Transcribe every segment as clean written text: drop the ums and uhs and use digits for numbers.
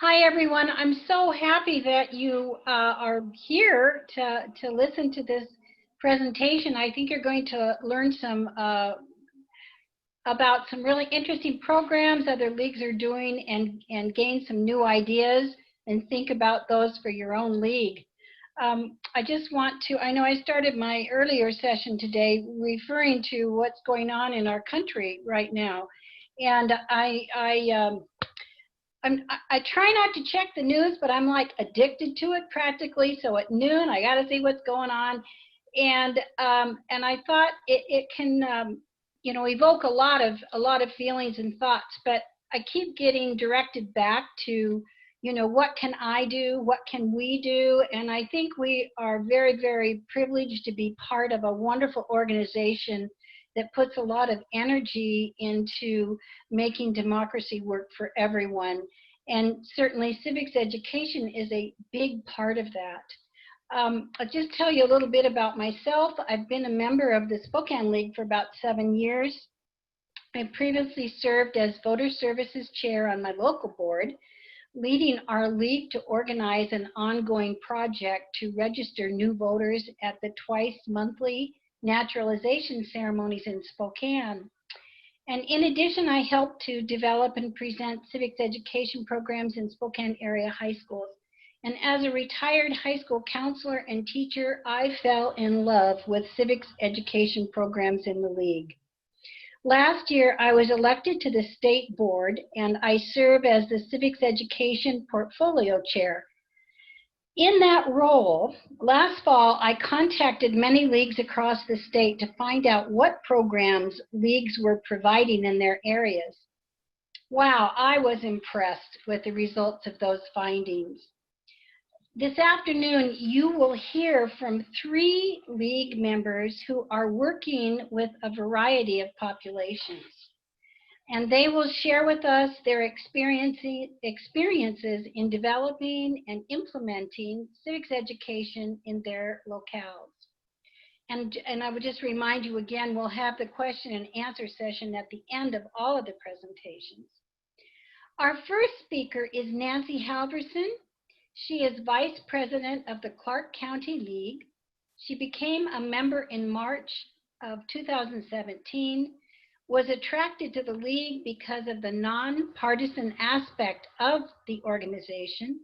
Hi, everyone. I'm so happy that you are here to listen to this presentation. I think you're going to learn some about some really interesting programs other leagues are doing and gain some new ideas and think about those for your own league. I just want to, I know I started my earlier session today referring to what's going on in our country right now. And I try not to check the news, but I'm like addicted to it practically. So at noon, I got to see what's going on, and I thought it can evoke a lot of feelings and thoughts. But I keep getting directed back to what can I do, what can we do, and I think we are very, very privileged to be part of a wonderful organization that puts a lot of energy into making democracy work for everyone. And certainly civics education is a big part of that. I'll just tell you a little bit about myself. I've been a member of the Spokane League for about 7 years. I previously served as voter services chair on my local board, leading our league to organize an ongoing project to register new voters at the twice monthly naturalization ceremonies in Spokane. And in addition, I helped to develop and present civics education programs in Spokane area high schools. And as a retired high school counselor and teacher, I fell in love with civics education programs in the league. Last year, I was elected to the state board, and I serve as the civics education portfolio chair. In that role, last fall, I contacted many leagues across the state to find out what programs leagues were providing in their areas. Wow, I was impressed with the results of those findings. This afternoon, you will hear from 3 league members who are working with a variety of populations. And they will share with us their experiences in developing and implementing civics education in their locales. And I would just remind you again, we'll have the question and answer session at the end of all of the presentations. Our first speaker is Nancy Halverson. She is Vice President of the Clark County League. She became a member in March of 2017, was attracted to the league because of the nonpartisan aspect of the organization,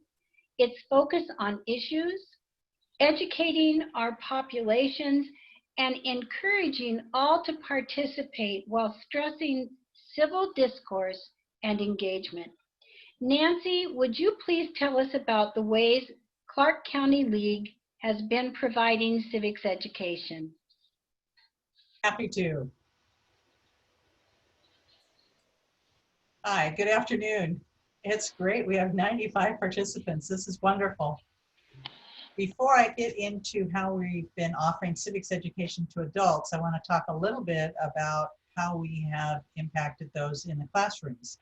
its focus on issues, educating our populations, and encouraging all to participate while stressing civil discourse and engagement. Nancy, would you please tell us about the ways Clark County League has been providing civics education? Happy to. Hi, good afternoon. It's great. We have 95 participants. This is wonderful. Before I get into how we've been offering civics education to adults, I want to talk a little bit about how we have impacted those in the classrooms.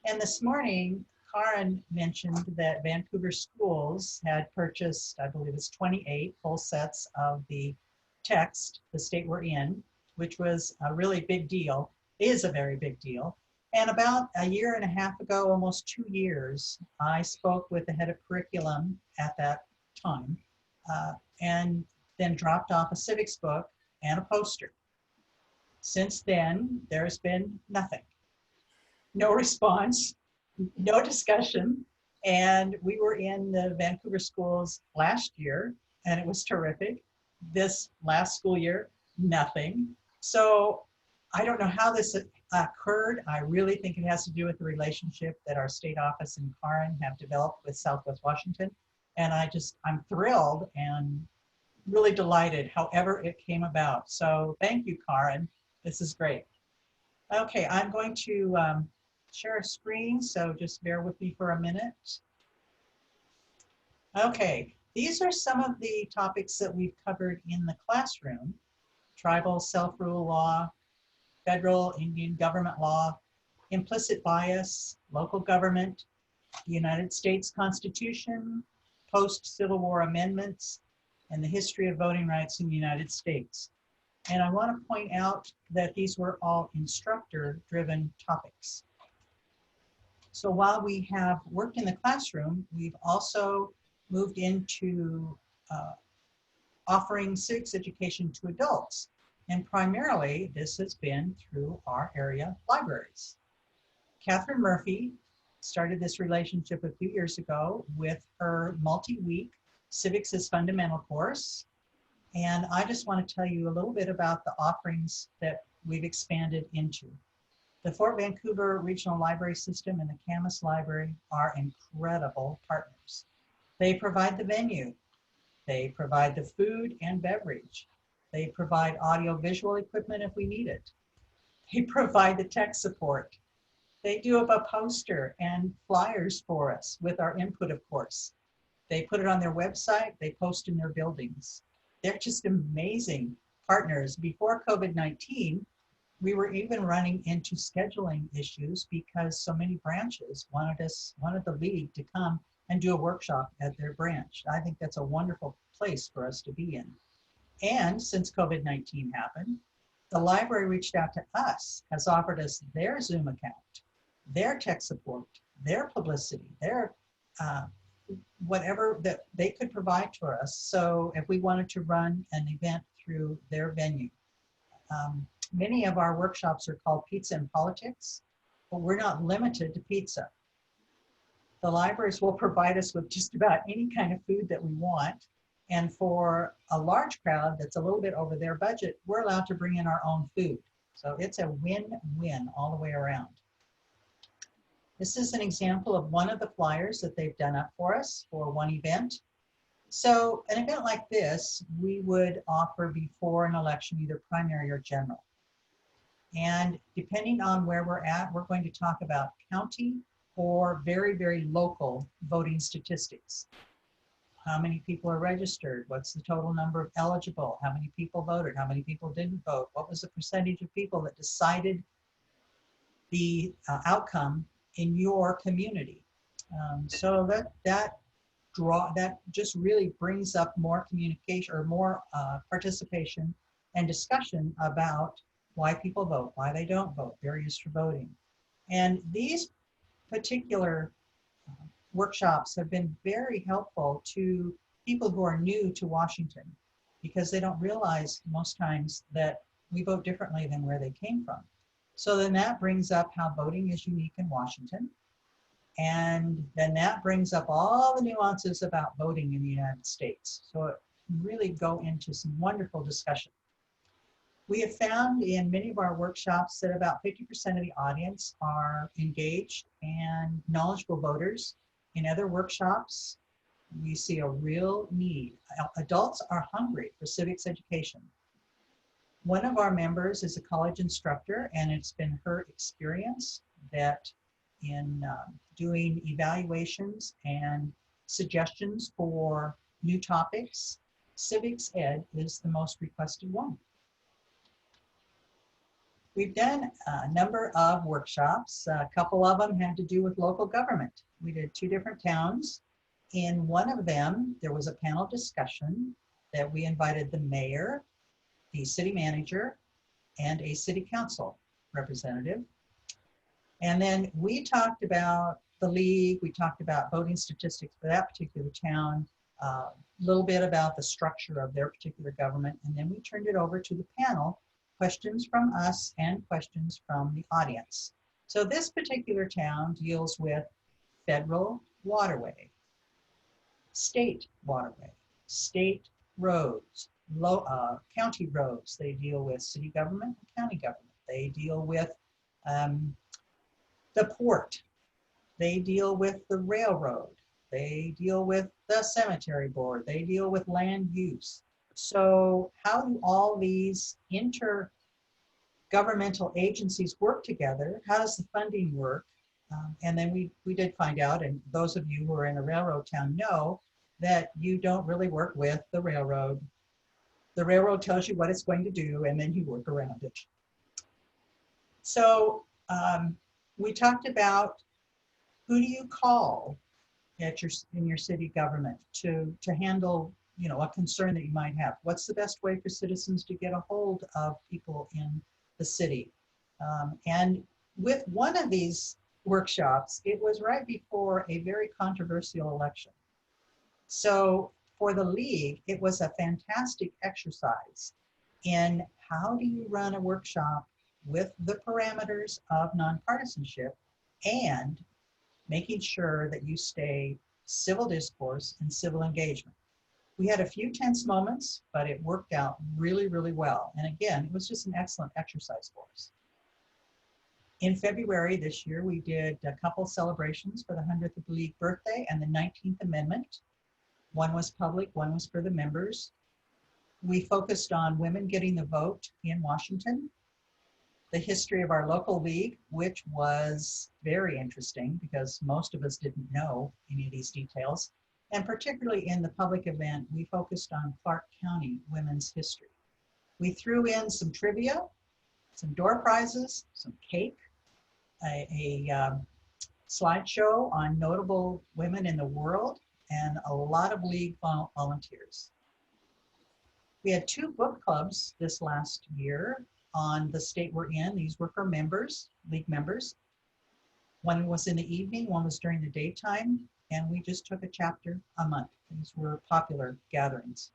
And this morning, Karen mentioned that Vancouver schools had purchased, I believe it's 28 full sets of the text, the state we're in, which was a really big deal, is a very big deal. And about a year and a half ago, almost 2 years, I spoke with the head of curriculum at that time and then dropped off a civics book and a poster. Since then, there's been nothing. No response, no discussion. And we were in the Vancouver schools last year, and it was terrific. This last school year, nothing. So I don't know how this occurred. I really think it has to do with the relationship that our state office and Karen have developed with Southwest Washington. And I'm thrilled and really delighted however it came about. So thank you, Karen. This is great. Okay, I'm going to share a screen, so just bear with me for a minute. Okay, these are some of the topics that we've covered in the classroom: tribal self-rule law, federal Indian government law, implicit bias, local government, the United States Constitution, post-Civil War amendments, and the history of voting rights in the United States. And I want to point out that these were all instructor-driven topics. So while we have worked in the classroom, we've also moved into offering civics education to adults. And primarily, this has been through our area libraries. Catherine Murphy started this relationship a few years ago with her multi-week Civics is Fundamental course. And I just want to tell you a little bit about the offerings that we've expanded into. The Fort Vancouver Regional Library System and the Camas Library are incredible partners. They provide the venue. They provide the food and beverage. They provide audio-visual equipment if we need it. They provide the tech support. They do up a poster and flyers for us with our input, of course. They put it on their website. They post in their buildings. They're just amazing partners. Before COVID-19, we were even running into scheduling issues because so many branches wanted the league to come and do a workshop at their branch. I think that's a wonderful place for us to be in. And since COVID-19 happened, the library reached out to us, has offered us their Zoom account, their tech support, their publicity, their whatever that they could provide to us. So if we wanted to run an event through their venue. Many of our workshops are called Pizza and Politics, but we're not limited to pizza. The libraries will provide us with just about any kind of food that we want. And for a large crowd that's a little bit over their budget, we're allowed to bring in our own food. So it's a win-win all the way around. This is an example of one of the flyers that they've done up for us for one event. So an event like this, we would offer before an election, either primary or general. And depending on where we're at, we're going to talk about county or very, very local voting statistics. How many people are registered? What's the total number of eligible? How many people voted? How many people didn't vote? What was the percentage of people that decided the outcome in your community? So that just really brings up more communication or more participation and discussion about why people vote, why they don't vote, barriers for voting. And these particular workshops have been very helpful to people who are new to Washington because they don't realize most times that we vote differently than where they came from. So then that brings up how voting is unique in Washington. And then that brings up all the nuances about voting in the United States. So it can really go into some wonderful discussion. We have found in many of our workshops that about 50% of the audience are engaged and knowledgeable voters. In other workshops, we see a real need. Adults are hungry for civics education. One of our members is a college instructor, and it's been her experience that in doing evaluations and suggestions for new topics, civics ed is the most requested one. We've done a number of workshops. A couple of them had to do with local government. We did 2 different towns. In one of them, there was a panel discussion that we invited the mayor, the city manager, and a city council representative. And then we talked about the league, we talked about voting statistics for that particular town, a little bit about the structure of their particular government, and then we turned it over to the panel, questions from us and questions from the audience. So this particular town deals with federal waterway, state waterway, state roads, county roads. They deal with city government and county government. They deal with the port. They deal with the railroad. They deal with the cemetery board. They deal with land use. So how do all these intergovernmental agencies work together? How does the funding work? And then we did find out, and those of you who are in a railroad town know that you don't really work with the railroad. The railroad tells you what it's going to do, and then you work around it. So we talked about who do you call at in your city government to handle a concern that you might have. What's the best way for citizens to get a hold of people in the city? And with one of these workshops, it was right before a very controversial election. So for the league, it was a fantastic exercise in how do you run a workshop with the parameters of nonpartisanship and making sure that you stay civil discourse and civil engagement. We had a few tense moments, but it worked out really, really well. And again, it was just an excellent exercise for us. In February this year, we did a couple celebrations for the 100th League birthday and the 19th Amendment. One was public, one was for the members. We focused on women getting the vote in Washington, the history of our local league, which was very interesting because most of us didn't know any of these details. And particularly in the public event, we focused on Clark County women's history. We threw in some trivia, some door prizes, some cake, a slideshow on notable women in the world, and a lot of league volunteers. We had 2 book clubs this last year on the state we're in. These were for members, league members. One was in the evening, one was during the daytime, and we just took a chapter a month. These were popular gatherings.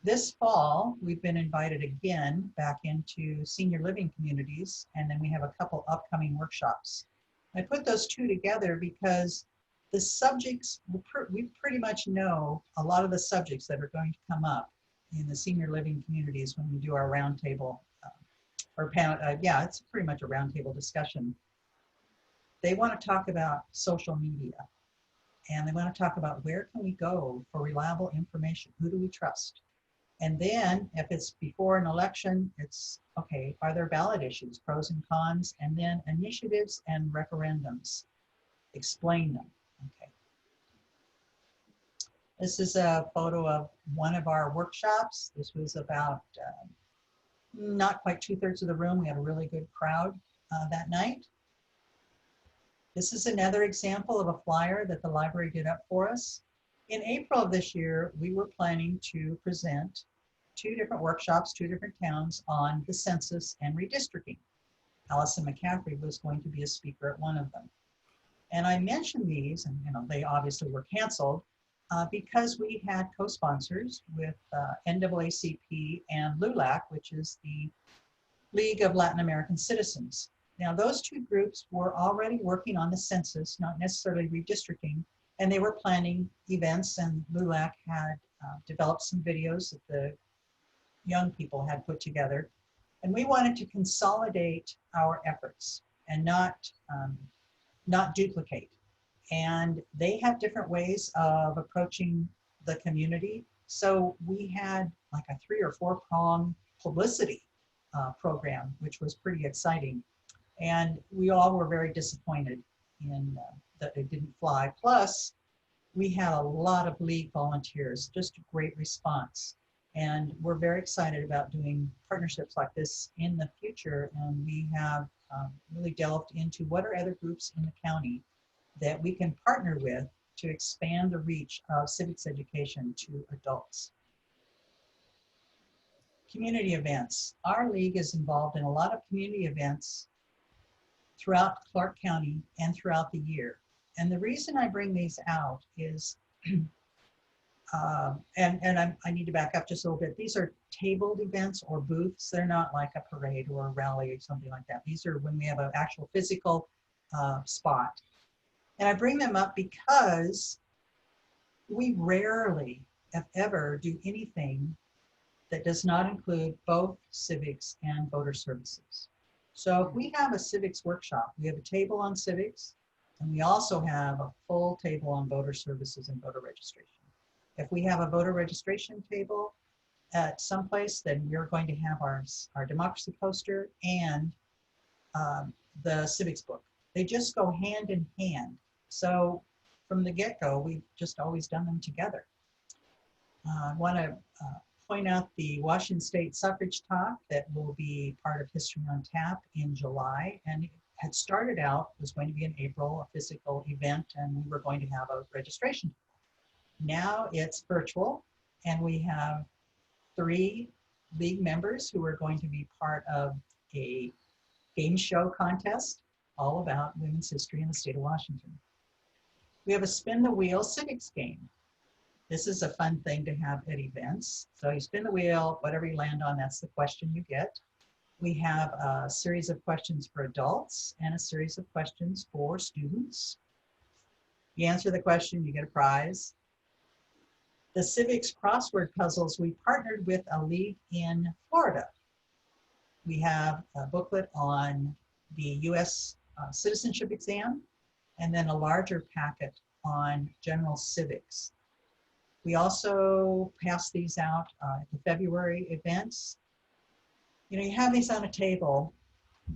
This fall, we've been invited again back into senior living communities, and then we have a couple upcoming workshops. I put those 2 together because the subjects, we pretty much know a lot of the subjects that are going to come up in the senior living communities when we do our roundtable or panel. Yeah, it's pretty much a roundtable discussion. They want to talk about social media, and they want to talk about where can we go for reliable information? Who do we trust? And then if it's before an election, it's, okay, are there ballot issues, pros and cons, and then initiatives and referendums. Explain them, okay. This is a photo of one of our workshops. This was about not quite 2/3 of the room. We had a really good crowd that night. This is another example of a flyer that the library did up for us. In April of this year, we were planning to present 2 different workshops, 2 different towns on the census and redistricting. Allison McCaffrey was going to be a speaker at one of them. And I mentioned these, and they obviously were canceled because we had co-sponsors with NAACP and LULAC, which is the League of Latin American Citizens. Now, those 2 groups were already working on the census, not necessarily redistricting, and they were planning events, and LULAC had developed some videos that the young people had put together. And we wanted to consolidate our efforts and not duplicate. And they have different ways of approaching the community. So we had like a 3 or 4 prong publicity program, which was pretty exciting. And we all were very disappointed in that it didn't fly. Plus, we had a lot of league volunteers, just a great response. And we're very excited about doing partnerships like this in the future. And we have really delved into what are other groups in the county that we can partner with to expand the reach of civics education to adults. Community events. Our league is involved in a lot of community events throughout Clark County and throughout the year. And the reason I bring these out is, I need to back up just a little bit. These are tabled events or booths. They're not like a parade or a rally or something like that. These are when we have an actual physical spot. And I bring them up because we rarely, if ever, do anything that does not include both civics and voter services. So if we have a civics workshop, we have a table on civics, and we also have a full table on voter services and voter registration. If we have a voter registration table at some place, then we're going to have our democracy poster and the civics book. They just go hand in hand. So from the get-go, we've just always done them together. I want to point out the Washington State Suffrage Talk that will be part of History on Tap in July. And it had started out, was going to be in April, a physical event, and we were going to have a registration. Now it's virtual, and we have 3 league members who are going to be part of a game show contest. all about women's history in the state of Washington. We have a spin the wheel civics game. This is a fun thing to have at events. So you spin the wheel, whatever you land on, that's the question you get. We have a series of questions for adults and a series of questions for students. You answer the question, you get a prize. The civics crossword puzzles, we partnered with a league in Florida. We have a booklet on the U.S. Citizenship exam, and then a larger packet on general civics. We also pass these out at the February events. You know, you have these on a table,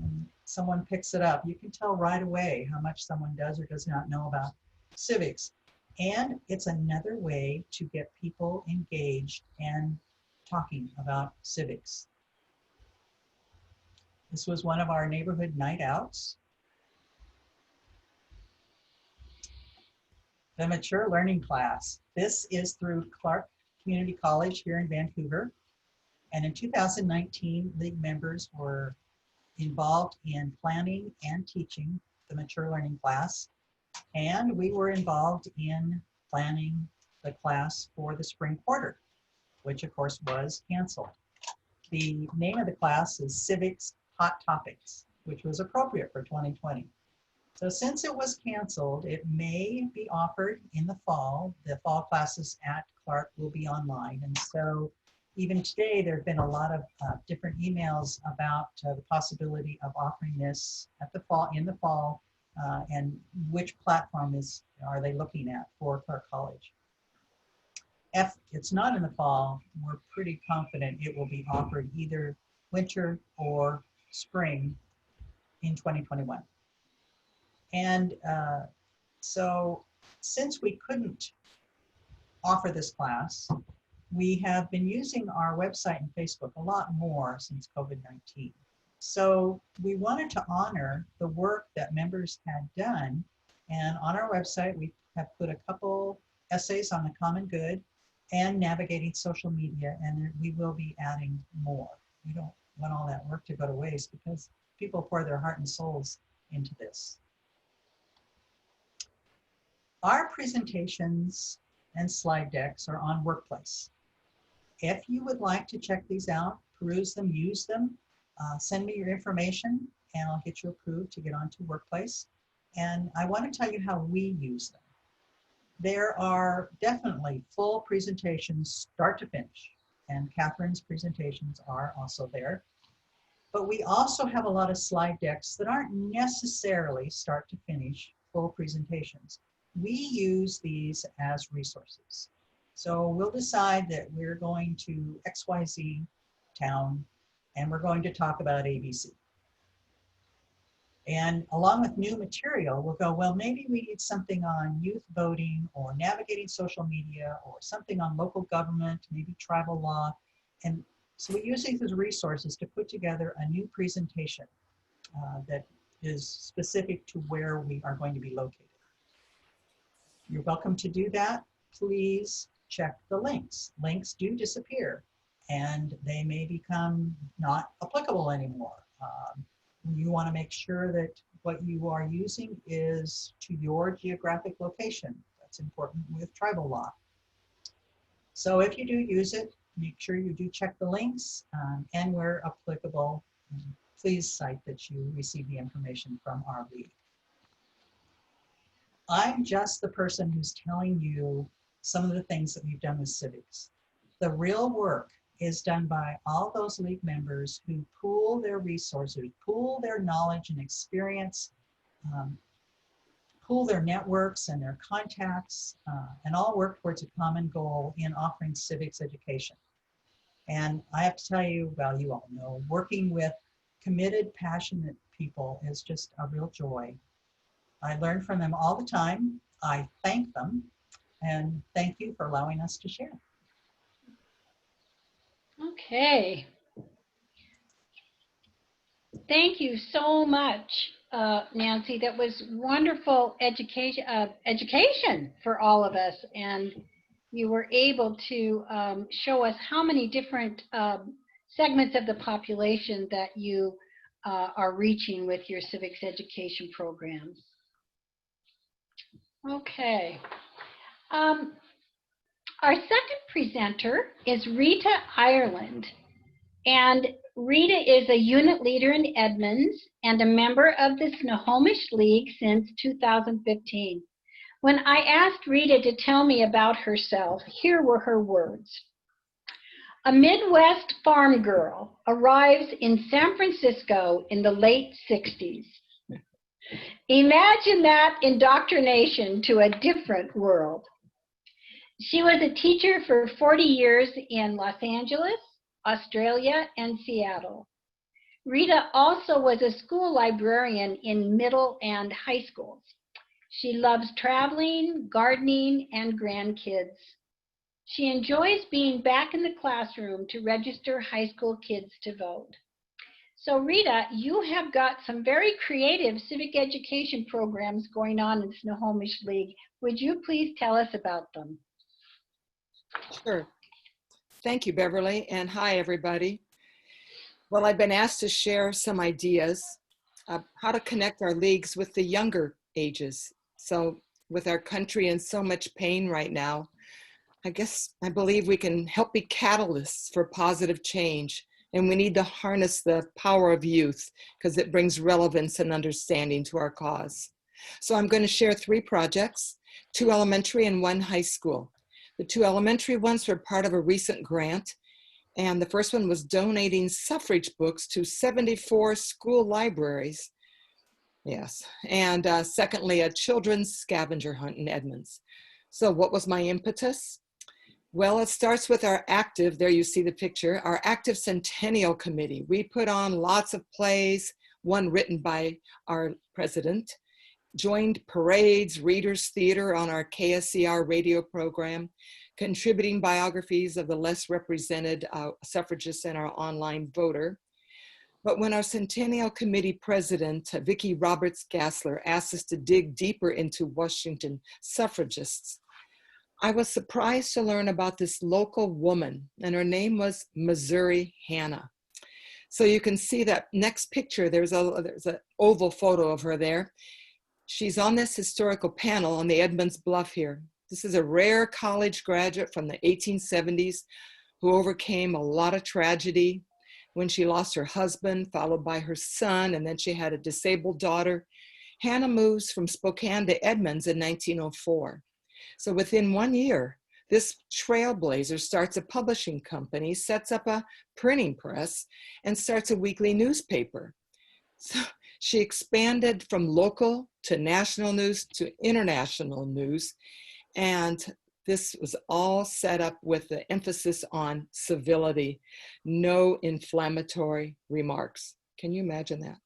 and someone picks it up. You can tell right away how much someone does or does not know about civics. And it's another way to get people engaged and talking about civics. This was one of our neighborhood night outs. The Mature Learning class. This is through Clark Community College here in Vancouver. And in 2019, league members were involved in planning and teaching the Mature Learning class. And we were involved in planning the class for the spring quarter, which of course was canceled. The name of the class is Civics Hot Topics, which was appropriate for 2020. So since it was canceled, it may be offered in the fall. The fall classes at Clark will be online. And so even today, there have been a lot of different emails about the possibility of offering this at the fall, in the fall, and which platform are they looking at for Clark College. If it's not in the fall, we're pretty confident it will be offered either winter or spring in 2021. And so since we couldn't offer this class, we have been using our website and Facebook a lot more since COVID-19. So we wanted to honor the work that members had done. And on our website, we have put a couple essays on the common good and navigating social media, and we will be adding more. We don't want all that work to go to waste because people pour their heart and souls into this. Our presentations and slide decks are on Workplace. If you would like to check these out, peruse them, use them, send me your information and I'll get you approved to get onto Workplace. And I want to tell you how we use them. There are definitely full presentations start to finish, and Catherine's presentations are also there. But we also have a lot of slide decks that aren't necessarily start to finish full presentations. We use these as resources. So we'll decide that we're going to XYZ town and we're going to talk about ABC. And along with new material, we'll go, well, maybe we need something on youth voting or navigating social media or something on local government, maybe tribal law. And so we use these as resources to put together a new presentation that is specific to where we are going to be located. You're welcome to do that. Please check the links. Links do disappear and they may become not applicable anymore. You want to make sure that what you are using is to your geographic location. That's important with tribal law. So if you do use it, make sure you do check the links and where applicable, please cite that you receive the information from our league. I'm just the person who's telling you some of the things that we've done with civics. The real work is done by all those league members who pool their resources, pool their knowledge and experience, pool their networks and their contacts, and all work towards a common goal in offering civics education. And I have to tell you, well, you all know, working with committed, passionate people is just a real joy. I learn from them all the time. I thank them, and thank you for allowing us to share. Okay. Thank you so much, Nancy. That was wonderful education for all of us. And you were able to show us how many different segments of the population that you are reaching with your civics education programs. Okay. Our second presenter is Rita Ireland. And Rita is a unit leader in Edmonds and a member of the Snohomish League since 2015. When I asked Rita to tell me about herself, here were her words. A Midwest farm girl arrives in San Francisco in the late 60s. Imagine that indoctrination to a different world. She was a teacher for 40 years in Los Angeles, Australia, and Seattle. Rita also was a school librarian in middle and high schools. She loves traveling, gardening, and grandkids. She enjoys being back in the classroom to register high school kids to vote. So Rita, you have got some very creative civic education programs going on in Snohomish League. Would you please tell us about them? Sure. Thank you, Beverly, and hi, everybody. Well, I've been asked to share some ideas of how to connect our leagues with the younger ages. So with our country in so much pain right now, I believe we can help be catalysts for positive change. And we need to harness the power of youth because it brings relevance and understanding to our cause. So I'm going to share 3 projects, 2 elementary and 1 high school. The 2 elementary ones were part of a recent grant. And the first one was donating suffrage books to 74 school libraries. Yes. And secondly, a children's scavenger hunt in Edmonds. So what was my impetus? Well, it starts with our active, there you see the picture, our active Centennial Committee. We put on lots of plays, one written by our president, joined parades, readers theater on our KSCR radio program, contributing biographies of the less represented suffragists and our online voter. But when our Centennial Committee president, Vicki Roberts Gassler, asked us to dig deeper into Washington suffragists, I was surprised to learn about this local woman, and her name was Missouri Hannah. So you can see that next picture, there's an oval photo of her there. She's on this historical panel on the Edmonds Bluff here. This is a rare college graduate from the 1870s who overcame a lot of tragedy when she lost her husband, followed by her son, and then she had a disabled daughter. Hannah moves from Spokane to Edmonds in 1904. So within 1 year, this trailblazer starts a publishing company, sets up a printing press, and starts a weekly newspaper. So she expanded from local to national news to international news. And this was all set up with the emphasis on civility, no inflammatory remarks. Can you imagine that?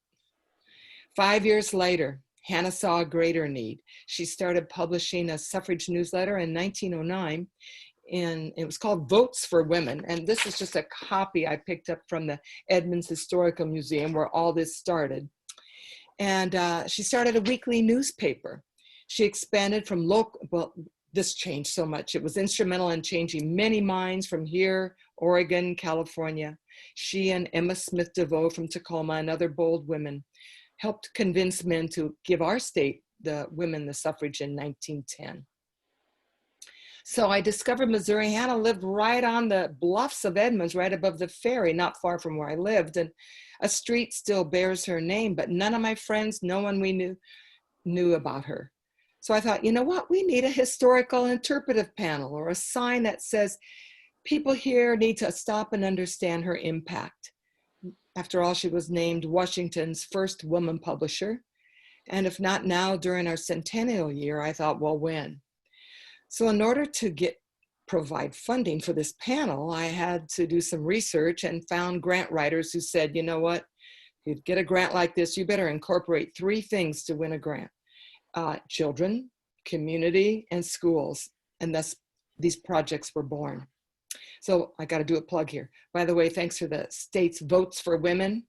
5 years later, Hannah saw a greater need. She started publishing a suffrage newsletter in 1909, and it was called Votes for Women. And this is just a copy I picked up from the Edmonds Historical Museum where all this started. And she started a weekly newspaper. She expanded from local, well, this changed so much. It was instrumental in changing many minds from here, Oregon, California. She and Emma Smith DeVoe from Tacoma and other bold women helped convince men to give our state, the women, the suffrage in 1910. So I discovered Missouri Hannah lived right on the bluffs of Edmonds, right above the ferry, not far from where I lived. And a street still bears her name, but none of my friends, no one we knew about her. So I thought, you know what? We need a historical interpretive panel or a sign that says people here need to stop and understand her impact. After all, she was named Washington's first woman publisher. And if not now, during our centennial year, I thought, well, when? So in order to provide funding for this panel, I had to do some research and found grant writers who said, you know what? If you get a grant like this, you better incorporate 3 things to win a grant. Children, community, and schools. And thus these projects were born. So I got to do a plug here. By the way, thanks for the state's Votes for Women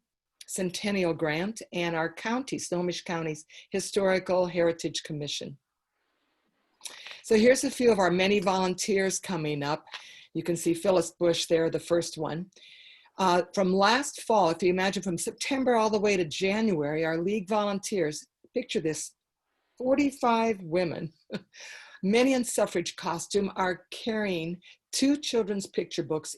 Centennial Grant and our county, Snohomish County's Historical Heritage Commission. So here's a few of our many volunteers coming up. You can see Phyllis Bush there, the first one. From last fall, if you imagine from September all the way to January, our league volunteers, picture this, 45 women, many in suffrage costume, are carrying 2 children's picture books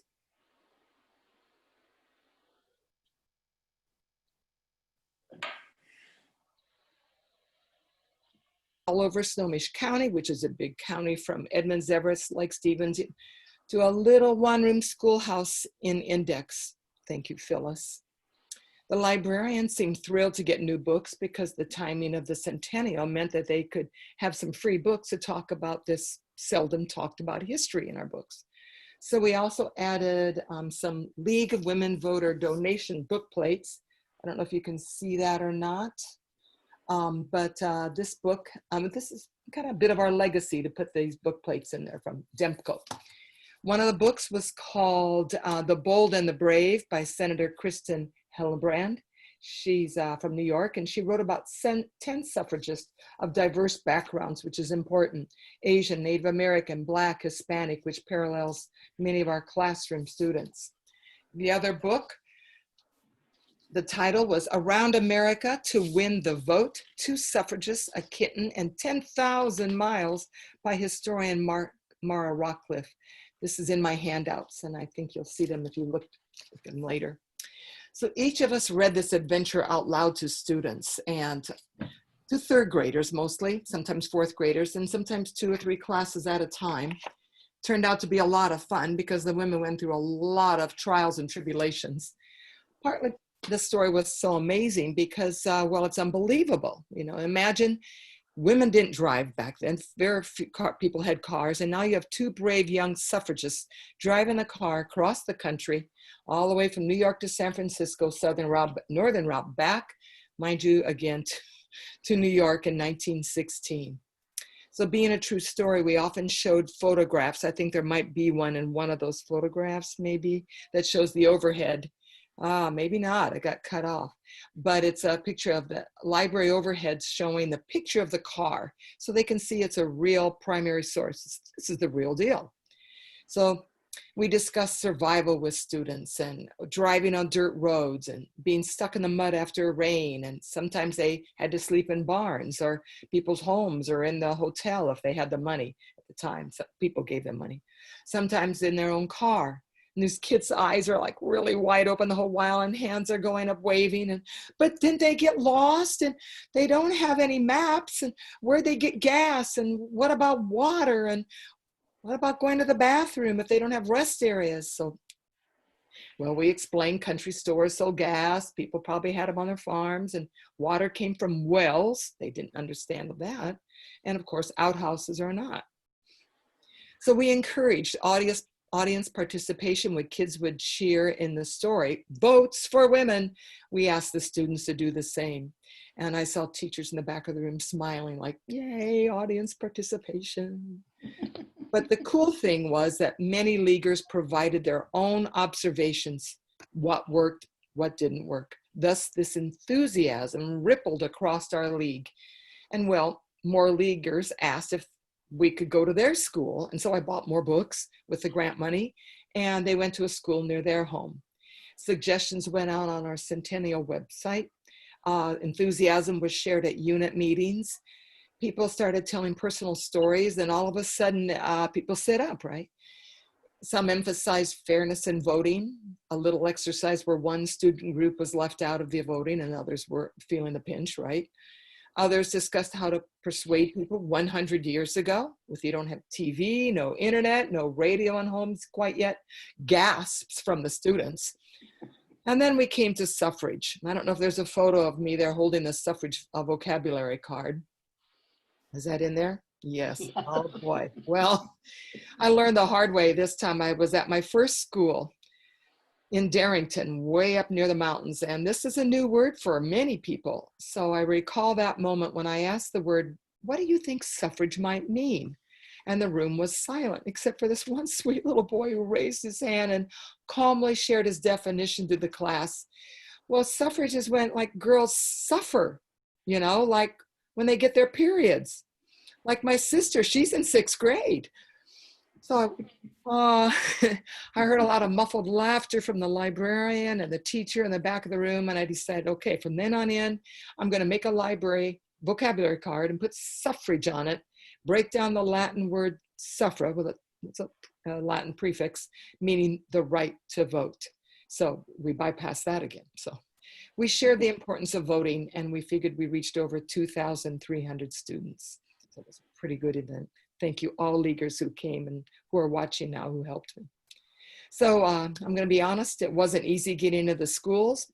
all over Snohomish County, which is a big county from Edmonds, Everest, Lake Stevens, to a little one-room schoolhouse in Index. Thank you, Phyllis. The librarians seemed thrilled to get new books because the timing of the centennial meant that they could have some free books to talk about this seldom talked about history in our books. So we also added some League of Women Voter donation book plates. I don't know if you can see that or not. This book, this is kind of a bit of our legacy to put these book plates in there from Demko. One of the books was called The Bold and the Brave by Senator Kristen Hillebrand. She's from New York, and she wrote about 10 suffragists of diverse backgrounds, which is important: Asian, Native American, Black, Hispanic, which parallels many of our classroom students. The other book, the title was Around America to Win the Vote, 2 Suffragists, a Kitten, and 10,000 Miles by historian Mara Rockcliffe. This is in my handouts, and I think you'll see them if you look at them later. So each of us read this adventure out loud to students, and to 3rd graders mostly, sometimes 4th graders, and sometimes 2 or 3 classes at a time. Turned out to be a lot of fun because the women went through a lot of trials and tribulations. Partly the story was so amazing because, well, it's unbelievable. You know, imagine women didn't drive back then. Very few people had cars, and now you have 2 brave young suffragists driving a car across the country, all the way from New York to San Francisco, northern route back, mind you, again, to New York in 1916. So being a true story, we often showed photographs. I think there might be one in one of those photographs, maybe, that shows the overhead. Maybe not, it got cut off. But it's a picture of the library overhead showing the picture of the car, so they can see it's a real primary source. This is the real deal. So we discussed survival with students and driving on dirt roads and being stuck in the mud after rain. And sometimes they had to sleep in barns or people's homes or in the hotel if they had the money at the time. So people gave them money. Sometimes in their own car. And these kids' eyes are like really wide open the whole while, and hands are going up waving. But didn't they get lost? And they don't have any maps. And where'd they get gas? And what about water? And what about going to the bathroom if they don't have rest areas? So, well, we explained country stores sold gas. People probably had them on their farms, and water came from wells. They didn't understand that. And of course, outhouses are not. So we encouraged audience participation when kids would cheer in the story, votes for women. We asked the students to do the same. And I saw teachers in the back of the room smiling like, yay, audience participation. But the cool thing was that many leaguers provided their own observations, what worked, what didn't work. Thus, this enthusiasm rippled across our league. And well, more leaguers asked if we could go to their school. And so I bought more books with the grant money, and they went to a school near their home. Suggestions went out on our Centennial website. Enthusiasm was shared at unit meetings. People started telling personal stories, and all of a sudden people sit up, right? Some emphasized fairness in voting, a little exercise where one student group was left out of the voting and others were feeling the pinch, right? Others discussed how to persuade people 100 years ago, if you don't have TV, no internet, no radio in homes quite yet, gasps from the students. And then we came to suffrage. I don't know if there's a photo of me there holding the suffrage vocabulary card. Is that in there? Yes. Oh boy. Well, I learned the hard way this time. I was at my first school in Darrington, way up near the mountains. And this is a new word for many people. So I recall that moment when I asked the word, what do you think suffrage might mean? And the room was silent, except for this one sweet little boy who raised his hand and calmly shared his definition to the class. Well, suffrage is when like girls suffer, you know, like when they get their periods. Like my sister, she's in 6th grade. So uh, I heard a lot of muffled laughter from the librarian and the teacher in the back of the room. And I decided, okay, from then on in, I'm going to make a library vocabulary card and put suffrage on it, break down the Latin word suffra with a Latin prefix, meaning the right to vote. So we bypassed that again. So we shared the importance of voting, and we figured we reached over 2,300 students. So it was a pretty good event. Thank you all leaguers who came and who are watching now who helped me. So I'm going to be honest, it wasn't easy getting into the schools.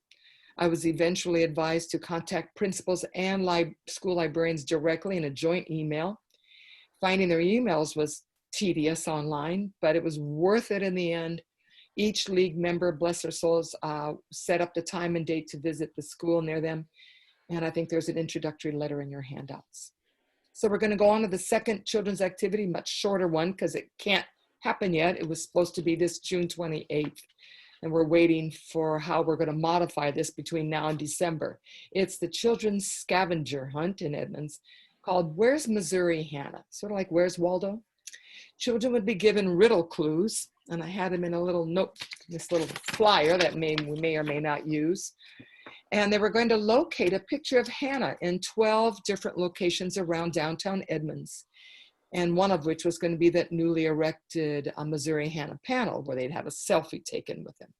I was eventually advised to contact principals and school librarians directly in a joint email. Finding their emails was tedious online, but it was worth it in the end. Each league member, bless their souls, set up the time and date to visit the school near them. And I think there's an introductory letter in your handouts. So we're going to go on to the second children's activity, much shorter one because it can't happen yet. It was supposed to be this June 28th. And we're waiting for how we're going to modify this between now and December. It's the children's scavenger hunt in Edmonds called Where's Missouri Hannah? Sort of like Where's Waldo? Children would be given riddle clues, and I had them in a little note, this little flyer that we may or may not use. And they were going to locate a picture of Hannah in 12 different locations around downtown Edmonds. And one of which was going to be that newly erected Missouri Hannah panel where they'd have a selfie taken with them.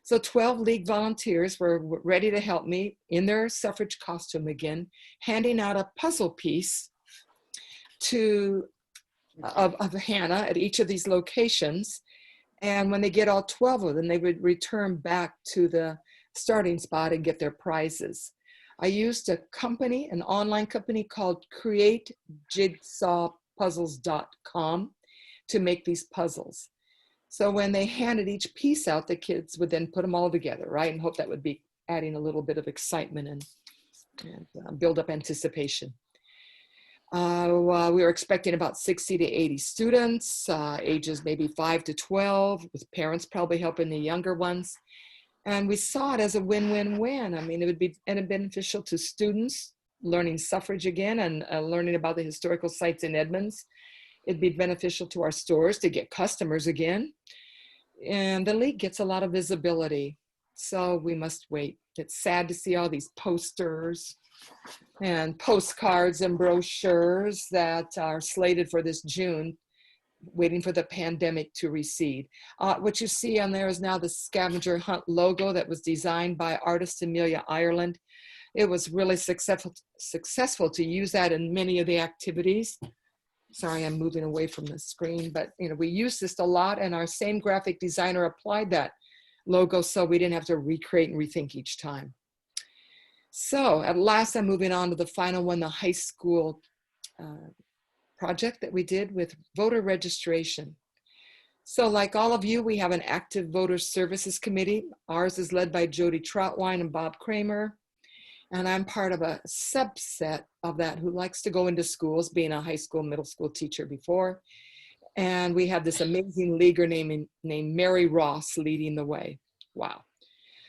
So 12 league volunteers were ready to help me in their suffrage costume again, handing out a puzzle piece of Hannah at each of these locations. And when they get all 12 of them, they would return back to the starting spot and get their prizes. I used a company, an online company called createjigsawpuzzles.com to make these puzzles. So when they handed each piece out, the kids would then put them all together, right? And hope that would be adding a little bit of excitement and build up anticipation. We were expecting about 60 to 80 students, ages maybe 5 to 12, with parents probably helping the younger ones. And we saw it as a win-win-win. I mean, it would be beneficial to students learning suffrage again and learning about the historical sites in Edmonds. It'd be beneficial to our stores to get customers again. And the league gets a lot of visibility. So we must wait. It's sad to see all these posters and postcards and brochures that are slated for this June, waiting for the pandemic to recede. What you see on there is now the scavenger hunt logo that was designed by artist Amelia Ireland. It was really successful to use that in many of the activities. Sorry, I'm moving away from the screen, but we used this a lot, and our same graphic designer applied that logo so we didn't have to recreate and rethink each time. So at last, I'm moving on to the final one, the high school project that we did with voter registration. So like all of you, we have an active voter services committee. Ours is led by Jody Troutwine and Bob Kramer. And I'm part of a subset of that who likes to go into schools, being a high school, middle school teacher before. And we have this amazing leaguer named Mary Ross leading the way. Wow.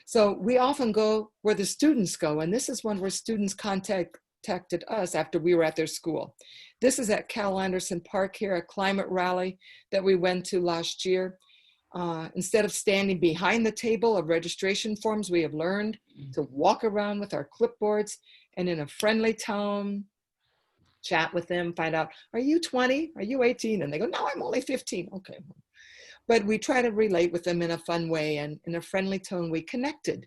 So we often go where the students go. And this is one where students contacted us after we were at their school. This is at Cal Anderson Park here, a climate rally that we went to last year. Instead of standing behind the table of registration forms, we have learned to walk around with our clipboards and in a friendly tone, chat with them, find out, are you 20? Are you 18? And they go, no, I'm only 15. Okay. But we try to relate with them in a fun way, and in a friendly tone, we connected.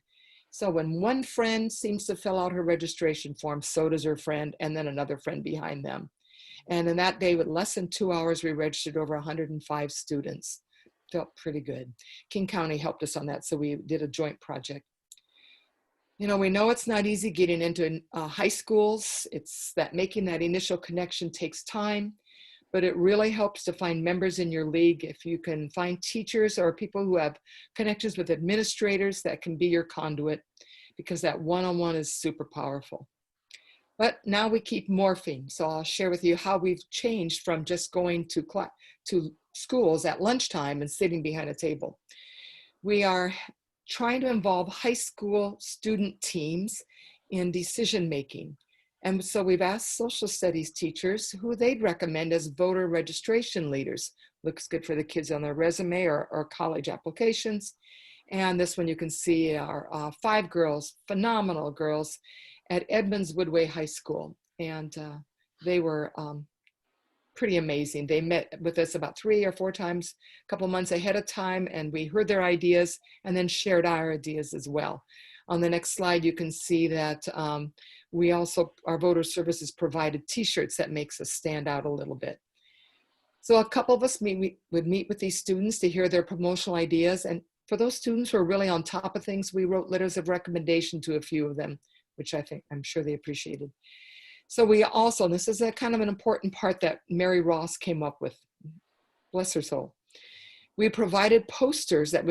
So when one friend seems to fill out her registration form, so does her friend, and then another friend behind them. And in that day, with less than 2 hours, we registered over 105 students. Felt pretty good. King County helped us on that, so we did a joint project. We know it's not easy getting into high schools. It's that making that initial connection takes time, but it really helps to find members in your league. If you can find teachers or people who have connections with administrators, that can be your conduit, because that one-on-one is super powerful. But now we keep morphing. So I'll share with you how we've changed from just going to schools at lunchtime and sitting behind a table. We are trying to involve high school student teams in decision making. And so we've asked social studies teachers who they'd recommend as voter registration leaders. Looks good for the kids on their resume or college applications. And this one you can see are 5 girls, phenomenal girls at Edmonds Woodway High School. And they were pretty amazing. They met with us about 3 or 4 times, a couple months ahead of time, and we heard their ideas and then shared our ideas as well. On the next slide, you can see that we also, our voter services provided t-shirts that makes us stand out a little bit. So a couple of us would meet with these students to hear their promotional ideas. And for those students who are really on top of things, we wrote letters of recommendation to a few of them, which I'm sure they appreciated. So we also, this is a kind of an important part that Mary Ross came up with, bless her soul. We provided posters that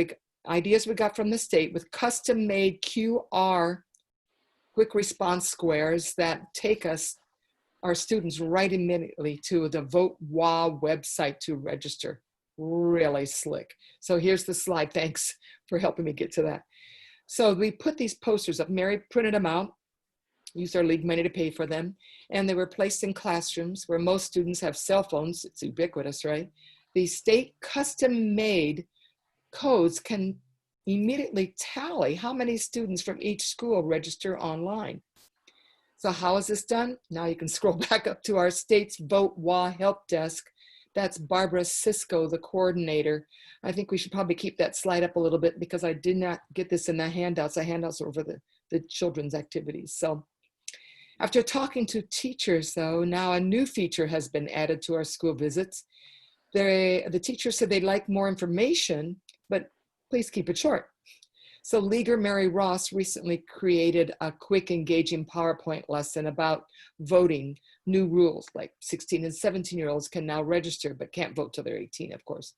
ideas we got from the state with custom made QR quick response squares that take our students right immediately to the Vote WA website to register. Really slick. So here's the slide. Thanks for helping me get to that. So we put these posters up. Mary printed them out, used our league money to pay for them, and they were placed in classrooms where most students have cell phones. It's ubiquitous, right? The state custom-made codes can immediately tally how many students from each school register online. So how is this done? Now you can scroll back up to our state's Vote WA help desk. That's Barbara Cisco, the coordinator. I think we should probably keep that slide up a little bit because I did not get this in the handouts. The handouts are over the children's activities. So after talking to teachers, though, now a new feature has been added to our school visits. The teachers said they'd like more information, but please keep it short. So Leaguer Mary Ross recently created a quick, engaging PowerPoint lesson about voting, new rules, like 16 and 17-year-olds can now register, but can't vote till they're 18, of course.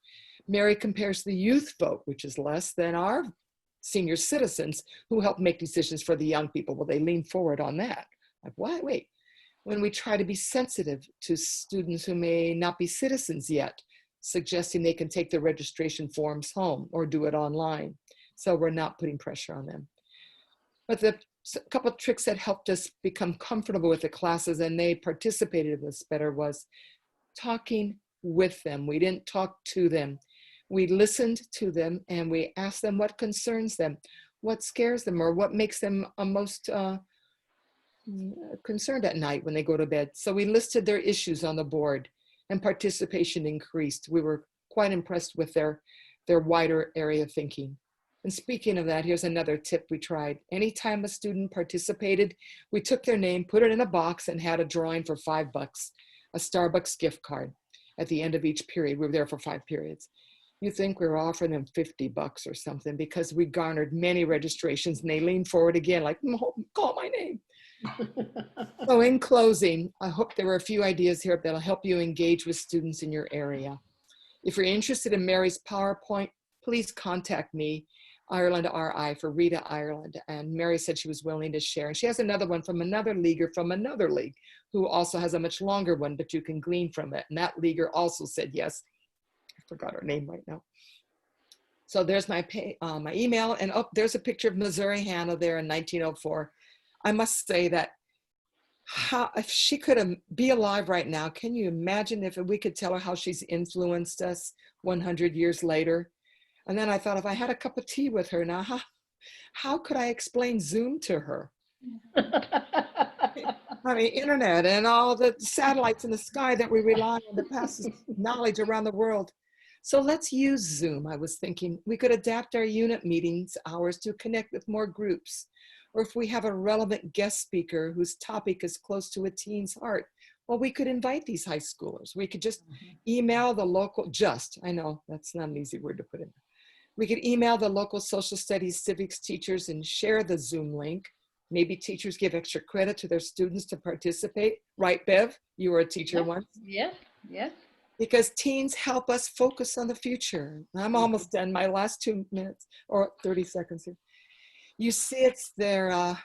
Mary compares the youth vote, which is less than our senior citizens who help make decisions for the young people. Well, they lean forward on that. Like, what? Wait. When we try to be sensitive to students who may not be citizens yet, suggesting they can take their registration forms home or do it online. So we're not putting pressure on them. But a couple of tricks that helped us become comfortable with the classes and they participated in this better was talking with them. We didn't talk to them. We listened to them and we asked them what concerns them, what scares them, or what makes them most concerned at night when they go to bed. So we listed their issues on the board and participation increased. We were quite impressed with their wider area of thinking. And speaking of that, here's another tip we tried. Anytime a student participated, we took their name, put it in a box, and had a drawing for $5, a Starbucks gift card at the end of each period. We were there for 5 periods. You think we were offering them $50 or something because we garnered many registrations and they leaned forward again like, call my name. So in closing, I hope there were a few ideas here that'll help you engage with students in your area. If you're interested in Mary's PowerPoint, please contact me, Ireland RI for Rita Ireland. And Mary said she was willing to share. And she has another one from another leaguer from another league who also has a much longer one, but you can glean from it. And that leaguer also said yes. I forgot her name right now. So there's my email. And oh, there's a picture of Missouri Hannah there in 1904. I must say that if she could be alive right now, can you imagine if we could tell her how she's influenced us 100 years later? And then I thought, if I had a cup of tea with her now, how could I explain Zoom to her? I mean, internet and all the satellites in the sky that we rely on to pass knowledge around the world. So let's use Zoom. I was thinking we could adapt our unit meetings hours to connect with more groups. Or if we have a relevant guest speaker whose topic is close to a teen's heart, well, we could invite these high schoolers. We could just email the local, I know that's not an easy word to put in. We could email the local social studies civics teachers and share the Zoom link. Maybe teachers give extra credit to their students to participate. Right, Bev? You were a teacher once. Yes, yes. Because teens help us focus on the future. I'm almost done, my last 2 minutes or 30 seconds here. You see, it's their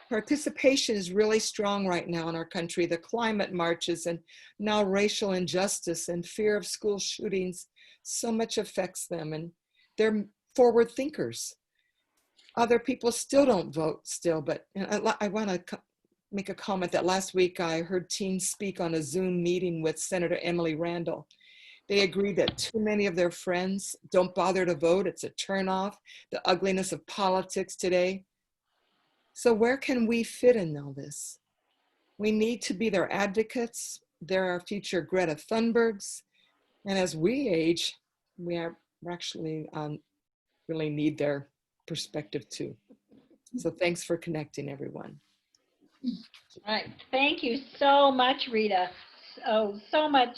participation is really strong right now in our country. The climate marches and now racial injustice and fear of school shootings, so much affects them and they're forward thinkers. Other people still don't vote still, but I want to make a comment that last week I heard teens speak on a Zoom meeting with Senator Emily Randall. They agree that too many of their friends don't bother to vote. It's a turnoff, the ugliness of politics today. So where can we fit in all this? We need to be their advocates. They're our future Greta Thunbergs. And as we age, we're actually really need their perspective too. So thanks for connecting, everyone. All right. Thank you so much, Rita. So much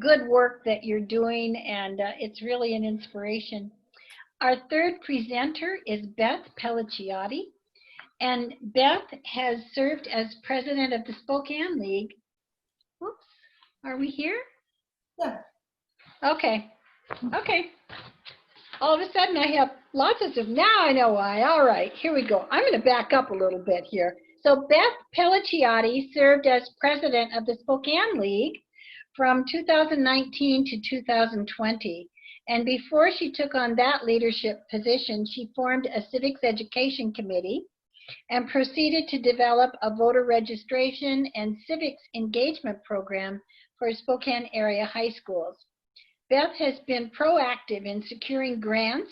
good work that you're doing, and it's really an inspiration. Our third presenter is Beth Pelliciotti, and Beth has served as president of the Spokane League. Whoops, are we here? Yeah. Okay. Okay. All of a sudden I have lots of stuff. Now I know why. All right, here we go. I'm going to back up a little bit here. So Beth Pelliciotti served as president of the Spokane League from 2019 to 2020. And before she took on that leadership position, she formed a Civics Education Committee and proceeded to develop a voter registration and civics engagement program for Spokane area high schools. Beth has been proactive in securing grants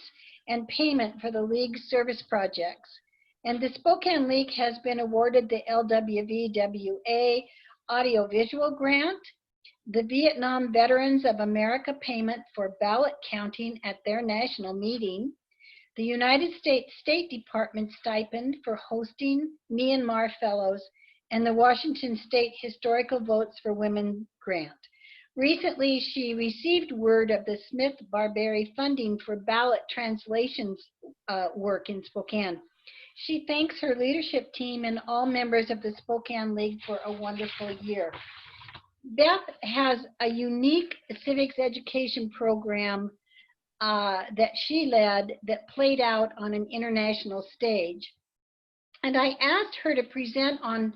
and payment for the League's service projects. And the Spokane League has been awarded the LWVWA Audiovisual Grant, the Vietnam Veterans of America payment for ballot counting at their national meeting, the United States State Department stipend for hosting Myanmar Fellows, and the Washington State Historical Votes for Women grant. Recently, she received word of the Smith-Barberry funding for ballot translations work in Spokane. She thanks her leadership team and all members of the Spokane League for a wonderful year. Beth has a unique civics education program that she led that played out on an international stage. And I asked her to present on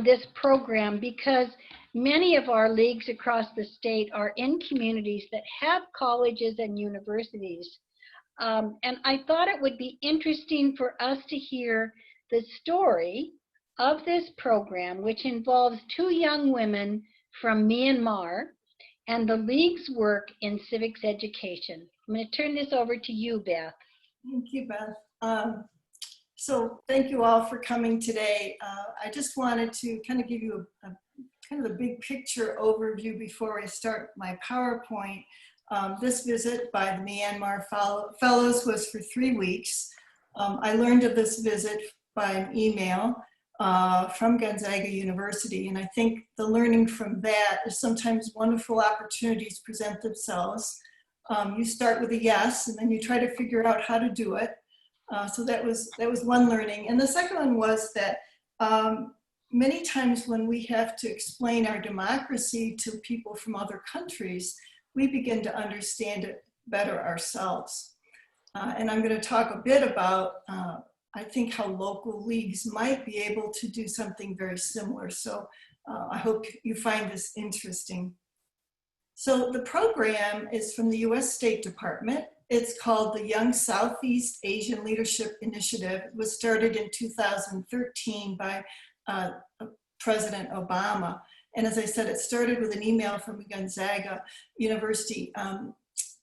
this program because many of our leagues across the state are in communities that have colleges and universities. And I thought it would be interesting for us to hear the story of this program, which involves two young women from Myanmar and the League's work in civics education. I'm going to turn this over to you, Beth. Thank you, Beth. So thank you all for coming today. I just wanted to kind of give you a kind of the big picture overview before I start my PowerPoint. This visit by the Myanmar Fellows was for 3 weeks. I learned of this visit by an email from Gonzaga University, and I think the learning from that is sometimes wonderful opportunities present themselves. You start with a yes, and then you try to figure out how to do it. So that was one learning. And the second one was that many times when we have to explain our democracy to people from other countries, we begin to understand it better ourselves. And I'm going to talk a bit about, I think, how local leagues might be able to do something very similar. So I hope you find this interesting. So the program is from the US State Department. It's called the Young Southeast Asian Leadership Initiative. It was started in 2013 by President Obama. And as I said, it started with an email from Gonzaga University.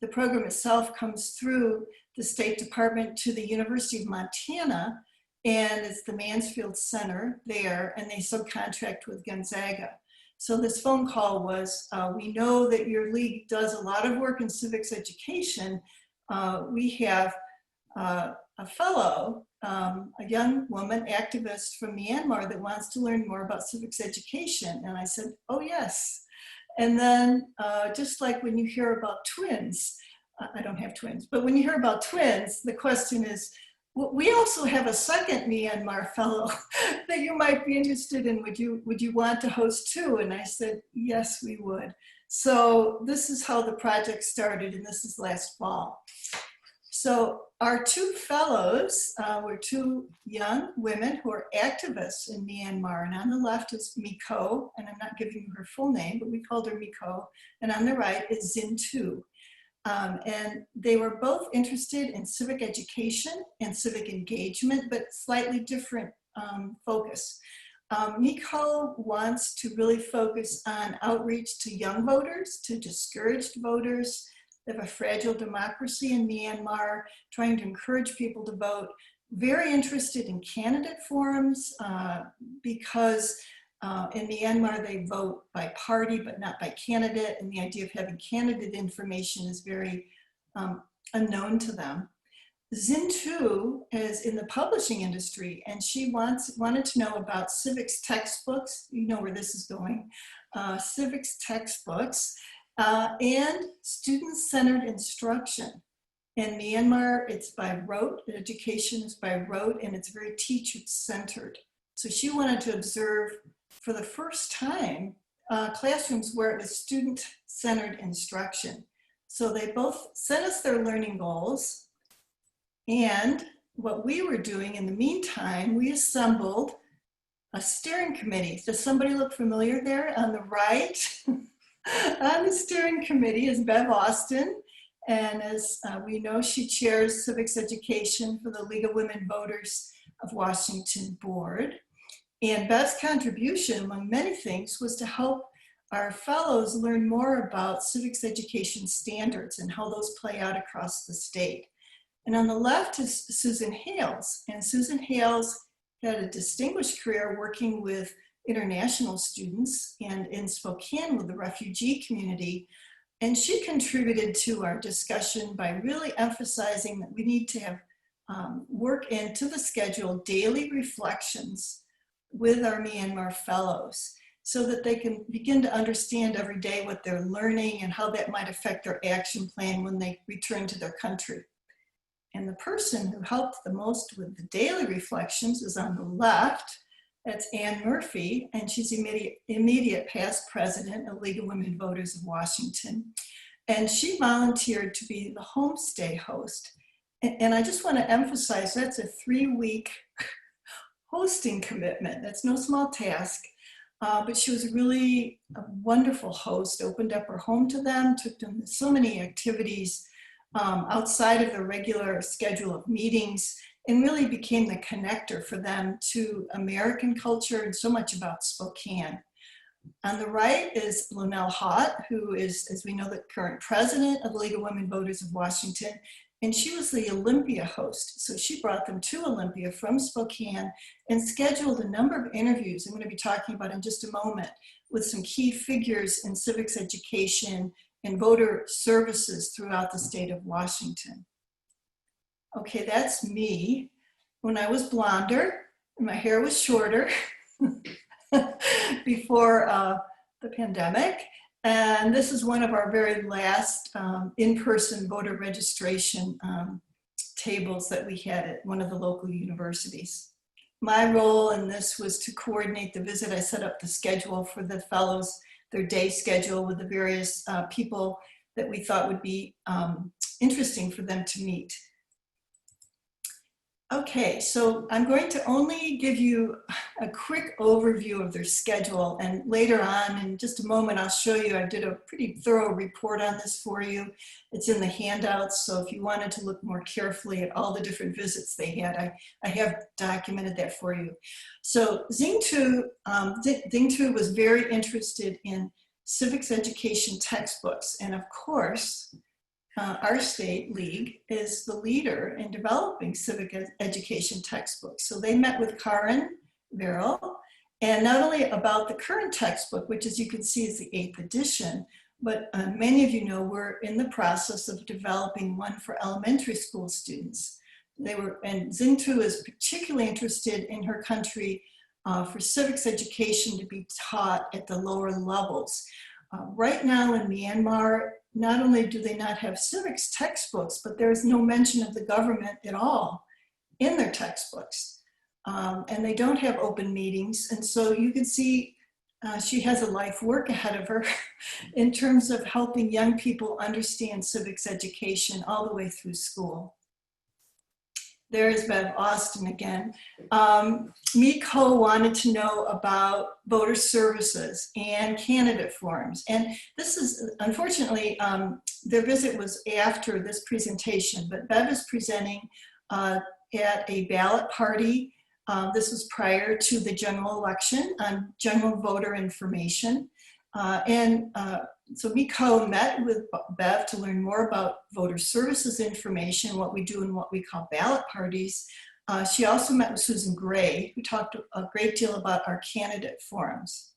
The program itself comes through the State Department to the University of Montana, and it's the Mansfield Center there, and they subcontract with Gonzaga. So this phone call was, we know that your league does a lot of work in civics education. We have a fellow, a young woman activist from Myanmar that wants to learn more about civics education. And I said, oh yes. And then just like when you hear about twins, I don't have twins, but when you hear about twins, the question is, well, we also have a second Myanmar fellow that you might be interested in. Would you want to host too? And I said, yes, we would. So this is how the project started, and this is last fall. So our two fellows were two young women who are activists in Myanmar. And on the left is Miko, and I'm not giving you her full name, but we called her Miko. And on the right is Zintu. And they were both interested in civic education and civic engagement, but slightly different focus. Miko wants to really focus on outreach to young voters, to discouraged voters. They have a fragile democracy in Myanmar, trying to encourage people to vote. Very interested in candidate forums because in Myanmar they vote by party but not by candidate, and the idea of having candidate information is very unknown to them. Zintu is in the publishing industry, and she wanted to know about civics textbooks. You know where this is going. Civics textbooks and student-centered instruction. In Myanmar, it's by rote. Education is by rote, and it's very teacher-centered. So she wanted to observe, for the first time, classrooms where it was student-centered instruction. So they both sent us their learning goals. And what we were doing in the meantime, we assembled a steering committee. Does somebody look familiar there on the right? On the steering committee is Bev Austin. And as we know, she chairs Civics Education for the League of Women Voters of Washington Board. And Bev's contribution, among many things, was to help our fellows learn more about civics education standards and how those play out across the state. And on the left is Susan Hales. And Susan Hales had a distinguished career working with international students and in Spokane with the refugee community. And she contributed to our discussion by really emphasizing that we need to have work into the schedule daily reflections with our Myanmar fellows so that they can begin to understand every day what they're learning and how that might affect their action plan when they return to their country. And the person who helped the most with the daily reflections is on the left. That's Ann Murphy, and she's immediate past president of League of Women Voters of Washington. And she volunteered to be the homestay host. And I just want to emphasize that's a 3-week hosting commitment. That's no small task. But she was really a wonderful host, opened up her home to them, took them to so many activities outside of the regular schedule of meetings, and really became the connector for them to American culture and so much about Spokane. On the right is Lonell Haught, who is, as we know, the current president of the League of Women Voters of Washington, and she was the Olympia host. So she brought them to Olympia from Spokane and scheduled a number of interviews I'm going to be talking about in just a moment with some key figures in civics education and voter services throughout the state of Washington. Okay, that's me when I was blonder and my hair was shorter before the pandemic. And this is one of our very last in-person voter registration tables that we had at one of the local universities. My role in this was to coordinate the visit. I set up the schedule for the fellows, their day schedule with the various people that we thought would be interesting for them to meet. Okay, so I'm going to only give you a quick overview of their schedule, and later on in just a moment I'll show you. I did a pretty thorough report on this for you. It's in the handouts, so if you wanted to look more carefully at all the different visits they had, I have documented that for you. So Zintu was very interested in civics education textbooks, and of course our state league is the leader in developing civic education textbooks. So they met with Karen Verrill, and not only about the current textbook, which as you can see is the 8th edition, but many of you know we're in the process of developing one for elementary school students. And Zintu is particularly interested in her country for civics education to be taught at the lower levels. Right now in Myanmar, not only do they not have civics textbooks, but there's no mention of the government at all in their textbooks. And they don't have open meetings. And so you can see she has a life work ahead of her in terms of helping young people understand civics education all the way through school. There's Bev Austin again. Miko wanted to know about voter services and candidate forums. And this is, unfortunately, their visit was after this presentation, but Bev is presenting at a ballot party This was prior to the general election on general voter information. So Miko met with Bev to learn more about voter services information, what we do in what we call ballot parties. She also met with Susan Gray, who talked a great deal about our candidate forums.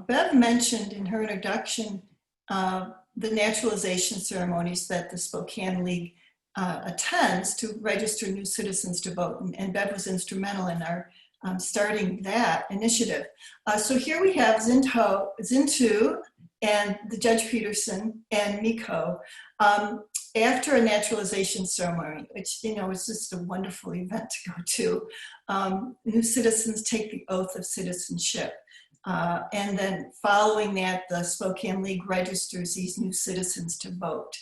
Bev mentioned in her introduction the naturalization ceremonies that the Spokane League attends to register new citizens to vote, and Bev was instrumental in our starting that initiative. So here we have Zintu and the Judge Peterson and Miko after a naturalization ceremony, which, you know, is just a wonderful event to go to. New citizens take the oath of citizenship. And then following that, the Spokane League registers these new citizens to vote.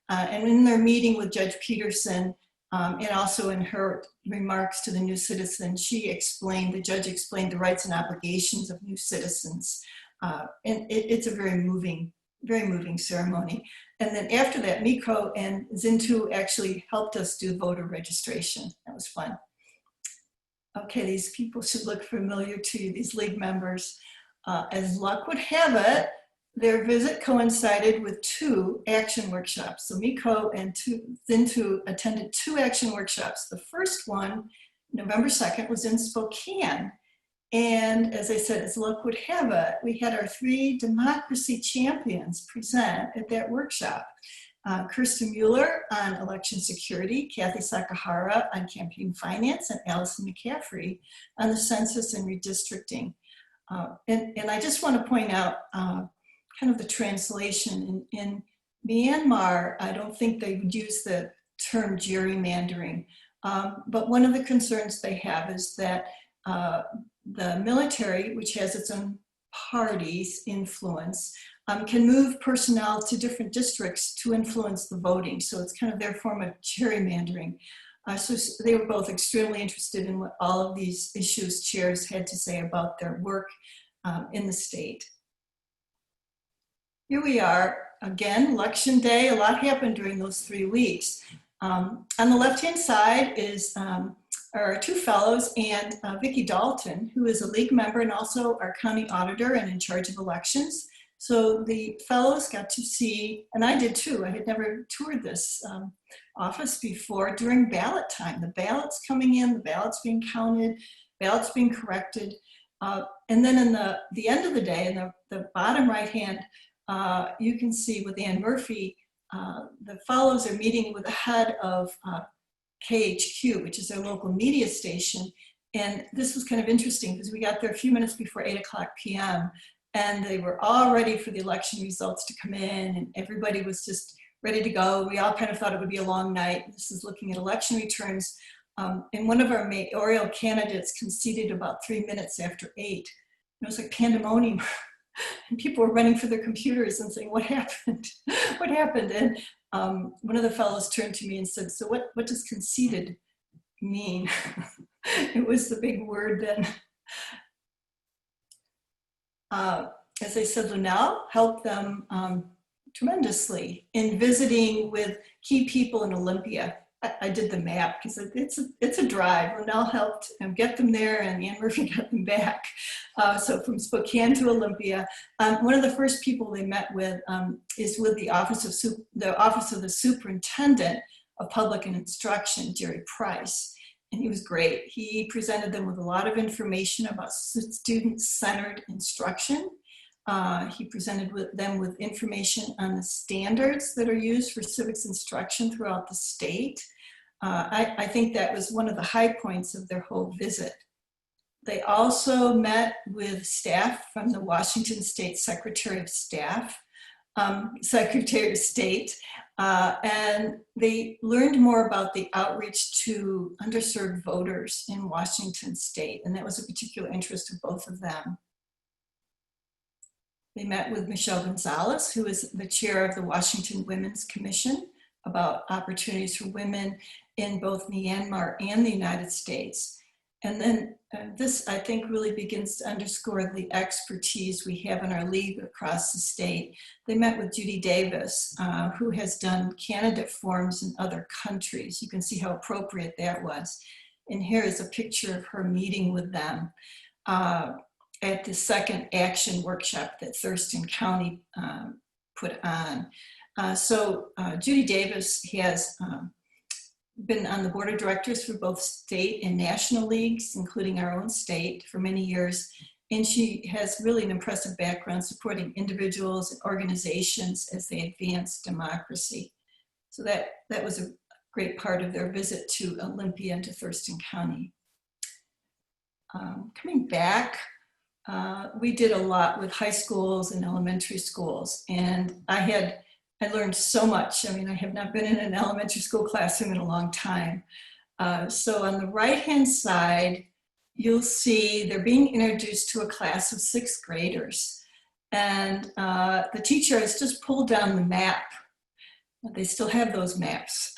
And in their meeting with Judge Peterson, and also in her remarks to the new citizens, the judge explained the rights and obligations of new citizens. And it's a very moving ceremony. And then after that, Miko and Zintu actually helped us do voter registration. That was fun. Okay, these people should look familiar to you, these league members. As luck would have it, their visit coincided with 2 action workshops. So Miko and Zintu attended 2 action workshops. The first one, November 2nd, was in Spokane. And as I said, as luck would have it, we had our 3 democracy champions present at that workshop. Kirsten Mueller on election security, Kathy Sakahara on campaign finance, and Allison McCaffrey on the census and redistricting. And I just want to point out kind of the translation. In Myanmar, I don't think they would use the term gerrymandering, but one of the concerns they have is that the military, which has its own party's influence, can move personnel to different districts to influence the voting. So it's kind of their form of gerrymandering. So they were both extremely interested in what all of these issues chairs had to say about their work in the state. Here we are, again, election day. A lot happened during those 3 weeks. On the left-hand side are our 2 fellows and Vicki Dalton, who is a league member and also our county auditor and in charge of elections. So the fellows got to see, and I did too, I had never toured this office before, during ballot time. The ballots coming in, the ballots being counted, ballots being corrected. And then in the end of the day, in the bottom right hand, you can see with Ann Murphy, the fellows are meeting with the head of KHQ, which is their local media station. And this was kind of interesting because we got there a few minutes before 8:00 p.m. and they were all ready for the election results to come in, and everybody was just ready to go. We all kind of thought it would be a long night. This is looking at election returns. And one of our mayoral candidates conceded about 3 minutes after 8. It was like pandemonium. And people were running for their computers and saying, what happened? What happened? And one of the fellows turned to me and said, so what does conceded mean? It was the big word then. As I said, Lunel helped them tremendously in visiting with key people in Olympia. I did the map because it's a drive. Lunel helped get them there, and Ann Murphy got them back. So from Spokane to Olympia, one of the first people they met with is with the office of the Superintendent of Public Instruction, Jerry Price. And he was great. He presented them with a lot of information about student-centered instruction. He presented them with information on the standards that are used for civics instruction throughout the state. I think that was one of the high points of their whole visit. They also met with staff from the Washington State Secretary of State, and they learned more about the outreach to underserved voters in Washington State, and that was a particular interest of both of them. They met with Michelle Gonzalez, who is the chair of the Washington Women's Commission, about opportunities for women in both Myanmar and the United States. And then this, I think, really begins to underscore the expertise we have in our league across the state. They met with Judy Davis, who has done candidate forums in other countries. You can see how appropriate that was. And here is a picture of her meeting with them at the second action workshop that Thurston County put on. Judy Davis has been on the board of directors for both state and national leagues, including our own state, for many years. And she has really an impressive background supporting individuals and organizations as they advance democracy. So that was a great part of their visit to Olympia and to Thurston County. Coming back, we did a lot with high schools and elementary schools, and I learned so much. I mean, I have not been in an elementary school classroom in a long time. So on the right-hand side, you'll see they're being introduced to a class of 6th graders. And the teacher has just pulled down the map. They still have those maps.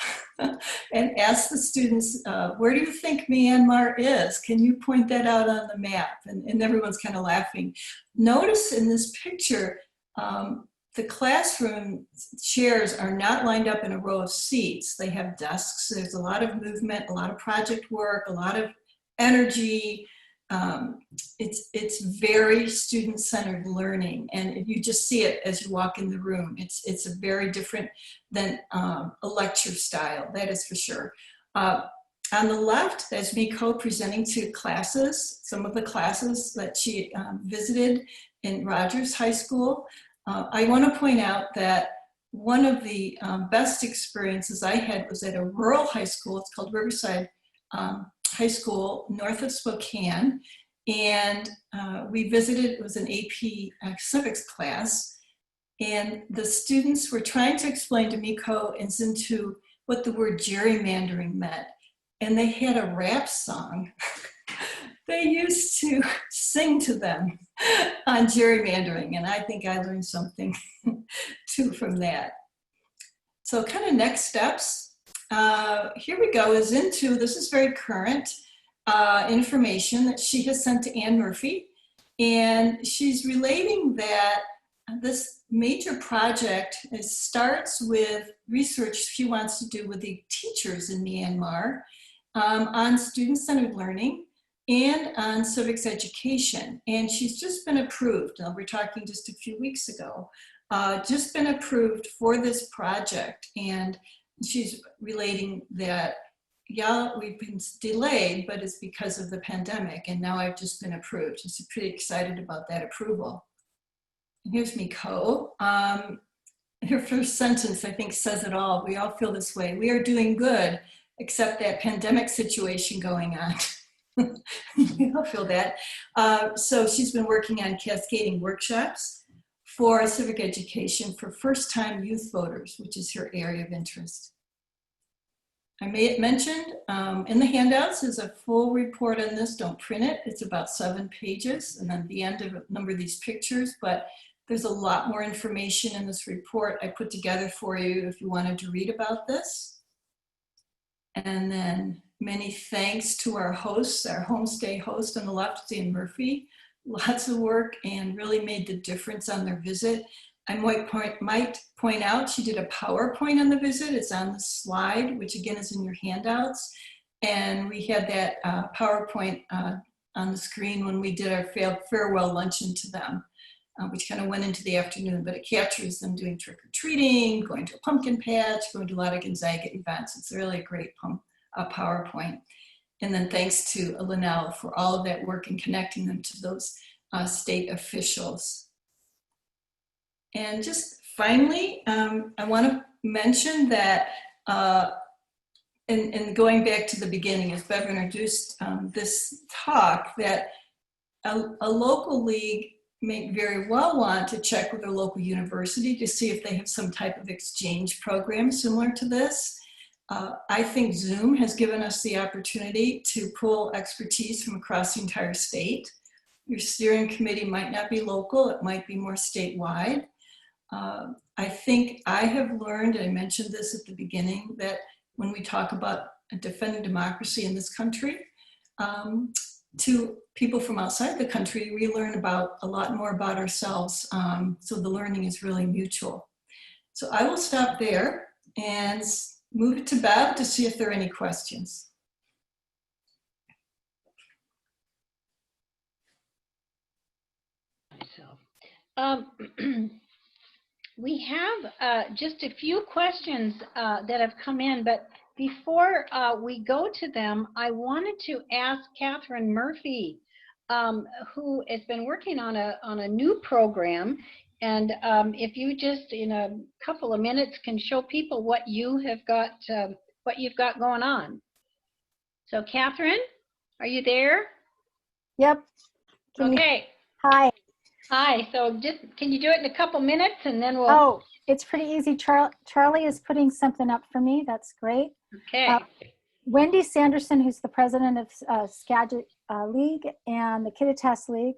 And asked the students, where do you think Myanmar is? Can you point that out on the map? And everyone's kind of laughing. Notice in this picture, the classroom chairs are not lined up in a row of seats. They have desks. There's a lot of movement, a lot of project work, a lot of energy. It's very student-centered learning, and you just see it as you walk in the room. It's a very different than a lecture style, that is for sure. On the left, there's Miko presenting to classes, some of the classes that she visited in Rogers High School. I want to point out that one of the best experiences I had was at a rural high school. It's called Riverside High School, north of Spokane. And we visited, it was an AP civics class. And the students were trying to explain to Miko and Zintu what the word gerrymandering meant. And they had a rap song they used to sing to them on gerrymandering. And I think I learned something too from that. So kind of next steps. Here we go, is into, this is very current information that she has sent to Ann Murphy. And she's relating that this major project starts with research she wants to do with the teachers in Myanmar on student-centered learning and on civics education. And she's just been approved. Now, we're talking just a few weeks ago, just been approved for this project. And she's relating that, yeah, we've been delayed, but it's because of the pandemic. And now I've just been approved. She's pretty excited about that approval. And here's Miko. Her first sentence, I think, says it all. We all feel this way. We are doing good, except that pandemic situation going on. We all feel that. So she's been working on cascading workshops for civic education for first-time youth voters, which is her area of interest. I made it mentioned in the handouts is a full report on this. Don't print it. It's about 7 pages, and then the end of a number of these pictures, but there's a lot more information in this report I put together for you if you wanted to read about this. And then many thanks to our hosts, our homestay host on the left, Dan Murphy. Lots of work and really made the difference on their visit. I might point out she did a PowerPoint on the visit. It's on the slide, which again is in your handouts. And we had that PowerPoint on the screen when we did our farewell luncheon to them, which kind of went into the afternoon, but it captures them doing trick-or-treating, going to a pumpkin patch, going to a lot of Gonzaga events. It's really a great PowerPoint. And then thanks to Linnell for all of that work and connecting them to those state officials. And just finally, I want to mention that, and going back to the beginning, as Bev introduced this talk, that a local league may very well want to check with their local university to see if they have some type of exchange program similar to this. I think Zoom has given us the opportunity to pull expertise from across the entire state. Your steering committee might not be local, it might be more statewide. I think I have learned, and I mentioned this at the beginning, that when we talk about defending democracy in this country, to people from outside the country, we learn about a lot more about ourselves. So the learning is really mutual. So I will stop there and move it to Bev to see if there are any questions. We have just a few questions that have come in, but before we go to them, I wanted to ask Catherine Murphy, who has been working on a new program, and if you just in a couple of minutes can show people what you've got going on. So, Catherine, are you there? Yep. Okay. Hi. Hi. So, just can you do it in a couple minutes, and then we'll. Oh, it's pretty easy. Charlie is putting something up for me. That's great. Okay. Wendy Sanderson, who's the president of Skagit League and the Kittitas League,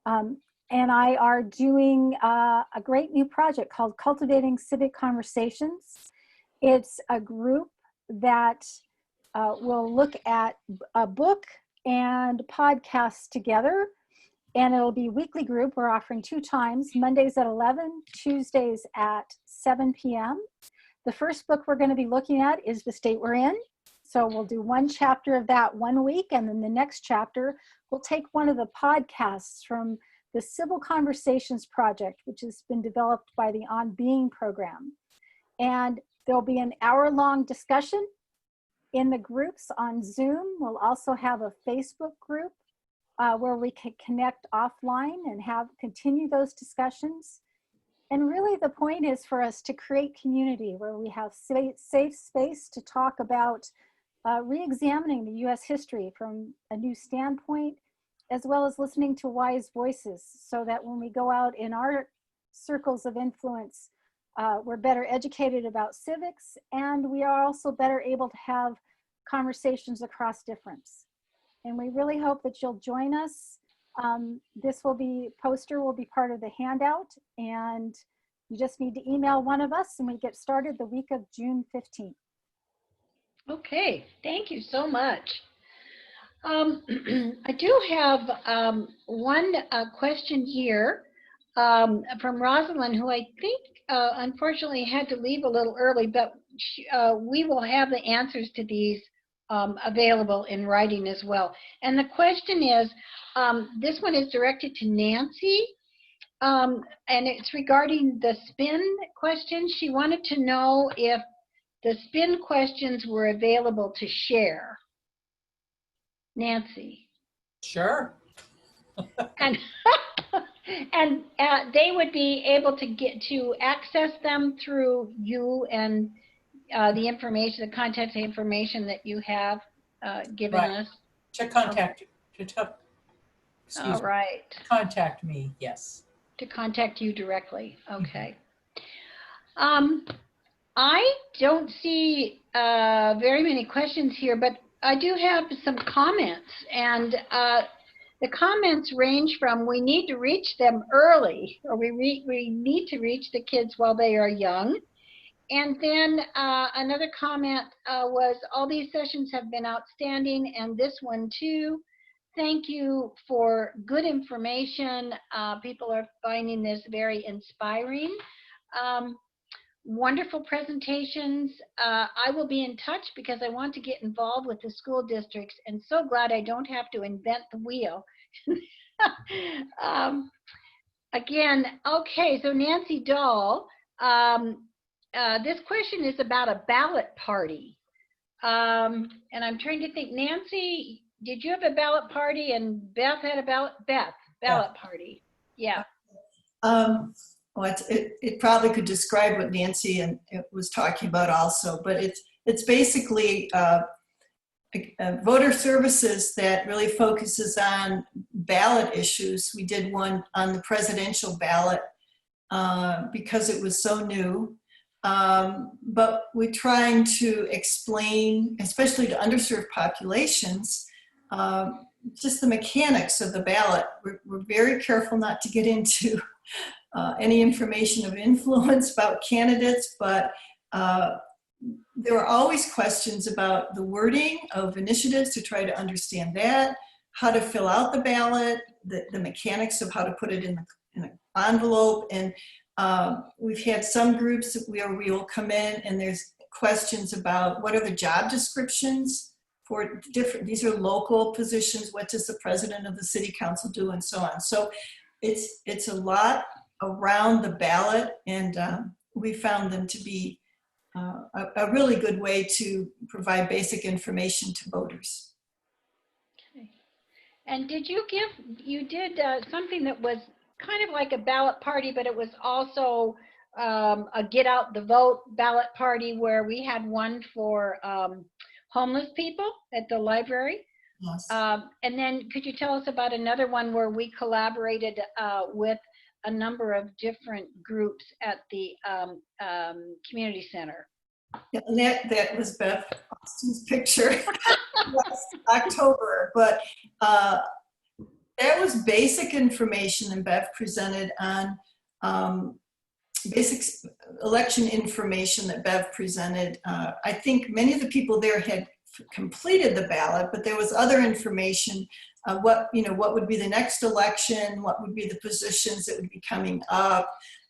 and I are doing a great new project called Cultivating Civic Conversations. It's a group that will look at a book and podcasts together, and it'll be a weekly group. We're offering 2 times, Mondays at 11, Tuesdays at 7 p.m. The first book we're going to be looking at is The State We're In. So we'll do 1 chapter of that 1 week, and then the next chapter we'll take one of the podcasts from the Civil Conversations Project, which has been developed by the On Being program. And there'll be an hour-long discussion in the groups on Zoom. We'll also have a Facebook group where we can connect offline and continue those discussions. And really the point is for us to create community where we have safe space to talk about re-examining the US history from a new standpoint, as well as listening to wise voices, so that when we go out in our circles of influence, we're better educated about civics, and we are also better able to have conversations across difference. And we really hope that you'll join us. This poster will be part of the handout, and you just need to email one of us, and we get started the week of June 15th. Okay, thank you so much. I do have one question here from Rosalind, who I think unfortunately had to leave a little early, but we will have the answers to these available in writing as well. And the question is, this one is directed to Nancy, and it's regarding the spin question. She wanted to know if the spin questions were available to share. Nancy. Sure. And they would be able to get to access them through you and the information, the contact information that you have given us. To contact you. All right. Contact me, yes. To contact you directly. Okay. I don't see very many questions here, but I do have some comments, and the comments range from we need to reach them early, or we need to reach the kids while they are young. And then another comment was, all these sessions have been outstanding, and this one too. Thank you for good information. People are finding this very inspiring. Wonderful presentations. I will be in touch because I want to get involved with the school districts, and so glad I don't have to invent the wheel. Again, okay, so Nancy Dahl, this question is about a ballot party. And I'm trying to think, Nancy, did you have a ballot party? And Beth had a ballot party. Yeah. Well, it probably could describe what Nancy was talking about also, but it's basically voter services that really focuses on ballot issues. We did one on the presidential ballot because it was so new, but we're trying to explain, especially to underserved populations, just the mechanics of the ballot. We're very careful not to get into any information of influence about candidates, but there are always questions about the wording of initiatives to try to understand that, how to fill out the ballot, the mechanics of how to put it in an envelope. And we've had some groups where we will come in and there's questions about what are the job descriptions for these are local positions, what does the president of the city council do, and so on. So it's a lot around the ballot, and we found them to be a really good way to provide basic information to voters. Okay. And did you did something that was kind of like a ballot party, but it was also a get out the vote ballot party, where we had one for homeless people at the library. Yes. And then could you tell us about another one where we collaborated with a number of different groups at the community center? Yeah, and that was Beth Austin's picture last October, but that was basic information, and Bev presented on basic election information that Bev presented. I think many of the people there had completed the ballot, but there was other information, what would be the next election, what would be the positions that would be coming up.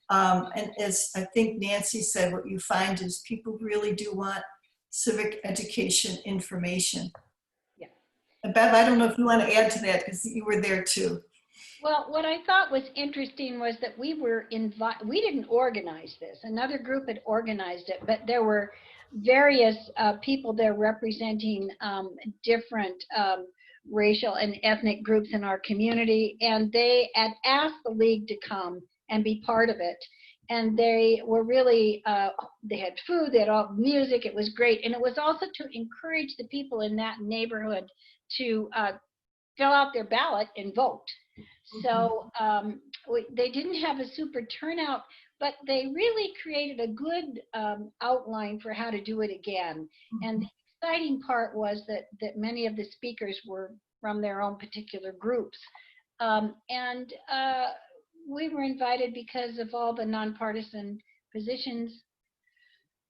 And as I think Nancy said, what you find is people really do want civic education information. Yeah. And Bev, I don't know if you want to add to that, because you were there too. Well, what I thought was interesting was that we didn't organize this. Another group had organized it, but there were various people there representing different racial and ethnic groups in our community, and they had asked the league to come and be part of it. And they were really, they had food, they had all music, it was great. And it was also to encourage the people in that neighborhood to fill out their ballot and vote. So they didn't have a super turnout, but they really created a good outline for how to do it again. And the exciting part was that many of the speakers were from their own particular groups. We were invited because of all the nonpartisan positions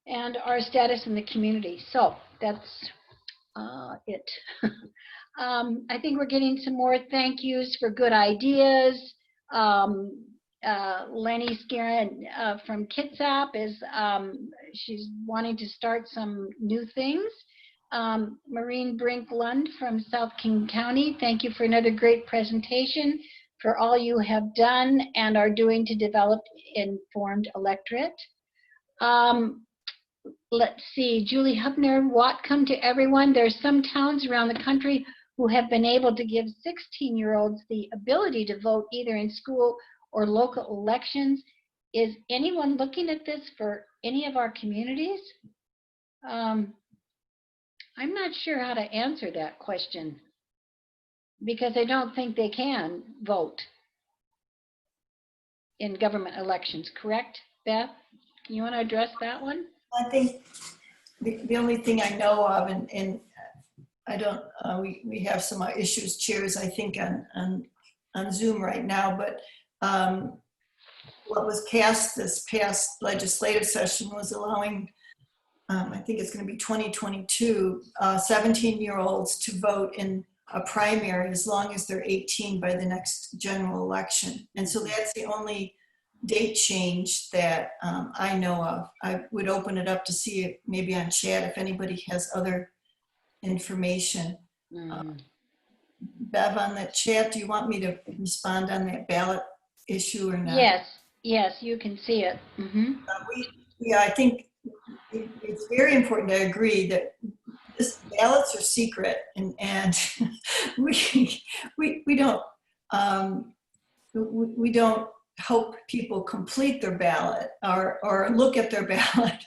and our status in the community. So that's it. I think we're getting some more thank yous for good ideas. Lenny Scarin from Kitsap is, she's wanting to start some new things. Maureen Brink Lund from South King County, thank you for another great presentation, for all you have done and are doing to develop informed electorate. Let's see, Julie Hubner, welcome to everyone. There's some towns around the country who have been able to give 16-year-olds the ability to vote either in school or local elections. Is anyone looking at this for any of our communities? I'm not sure how to answer that question, because I don't think they can vote in government elections, correct, Beth? You want to address that one? I think the only thing I know of, and I don't, we have some issues, chairs, I think, on Zoom right now, but what was passed this past legislative session was allowing, I think it's going to be 2022, 17-year-olds to vote in a primary as long as they're 18 by the next general election. And so that's the only date change that I know of. I would open it up to see it maybe on chat if anybody has other information. Bev, on that chat, do you want me to respond on that ballot issue or not? Yes, you can see it. Yeah, I think it's very important. I agree that ballots are secret, and we don't help people complete their ballot or look at their ballot,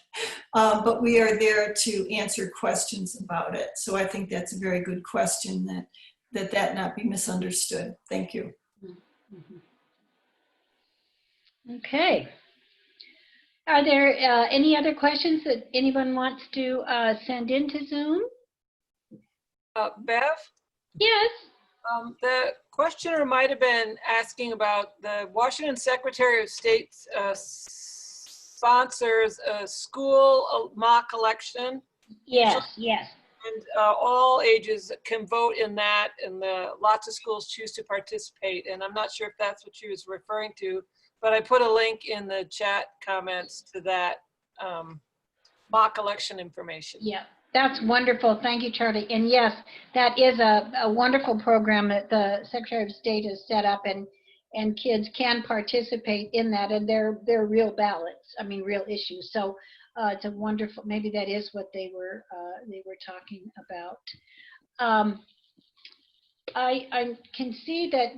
but we are there to answer questions about it. So I think that's a very good question, that not be misunderstood. Thank you. Okay. Are there any other questions that anyone wants to send into Zoom? Bev? Yes. The questioner might have been asking about the Washington Secretary of State sponsors a school mock election. Yes. And all ages can vote in that, and lots of schools choose to participate. And I'm not sure if that's what she was referring to, but I put a link in the chat comments to that mock election information. Yeah, that's wonderful. Thank you, Charlie. And yes, that is a wonderful program that the Secretary of State has set up, and and kids can participate in that, and they're real ballots. I mean, real issues. So it's a wonderful. Maybe that is what they were talking about. I can see that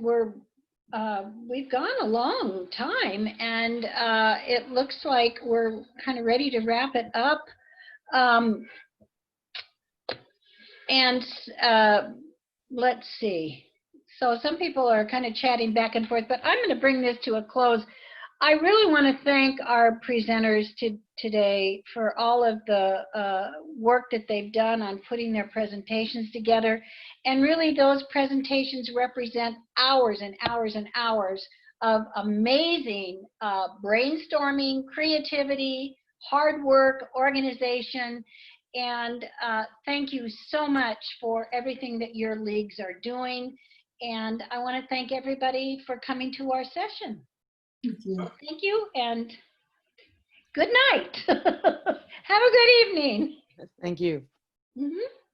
we've gone a long time, and it looks like we're kind of ready to wrap it up. And let's see. So some people are kind of chatting back and forth, but I'm going to bring this to a close. I really want to thank our presenters today for all of the work that they've done on putting their presentations together. And really, those presentations represent hours and hours and hours of amazing brainstorming, creativity, hard work, organization. And thank you so much for everything that your leagues are doing. And I want to thank everybody for coming to our session. Thank you. So thank you and good night. Have a good evening. Thank you. Mm-hmm.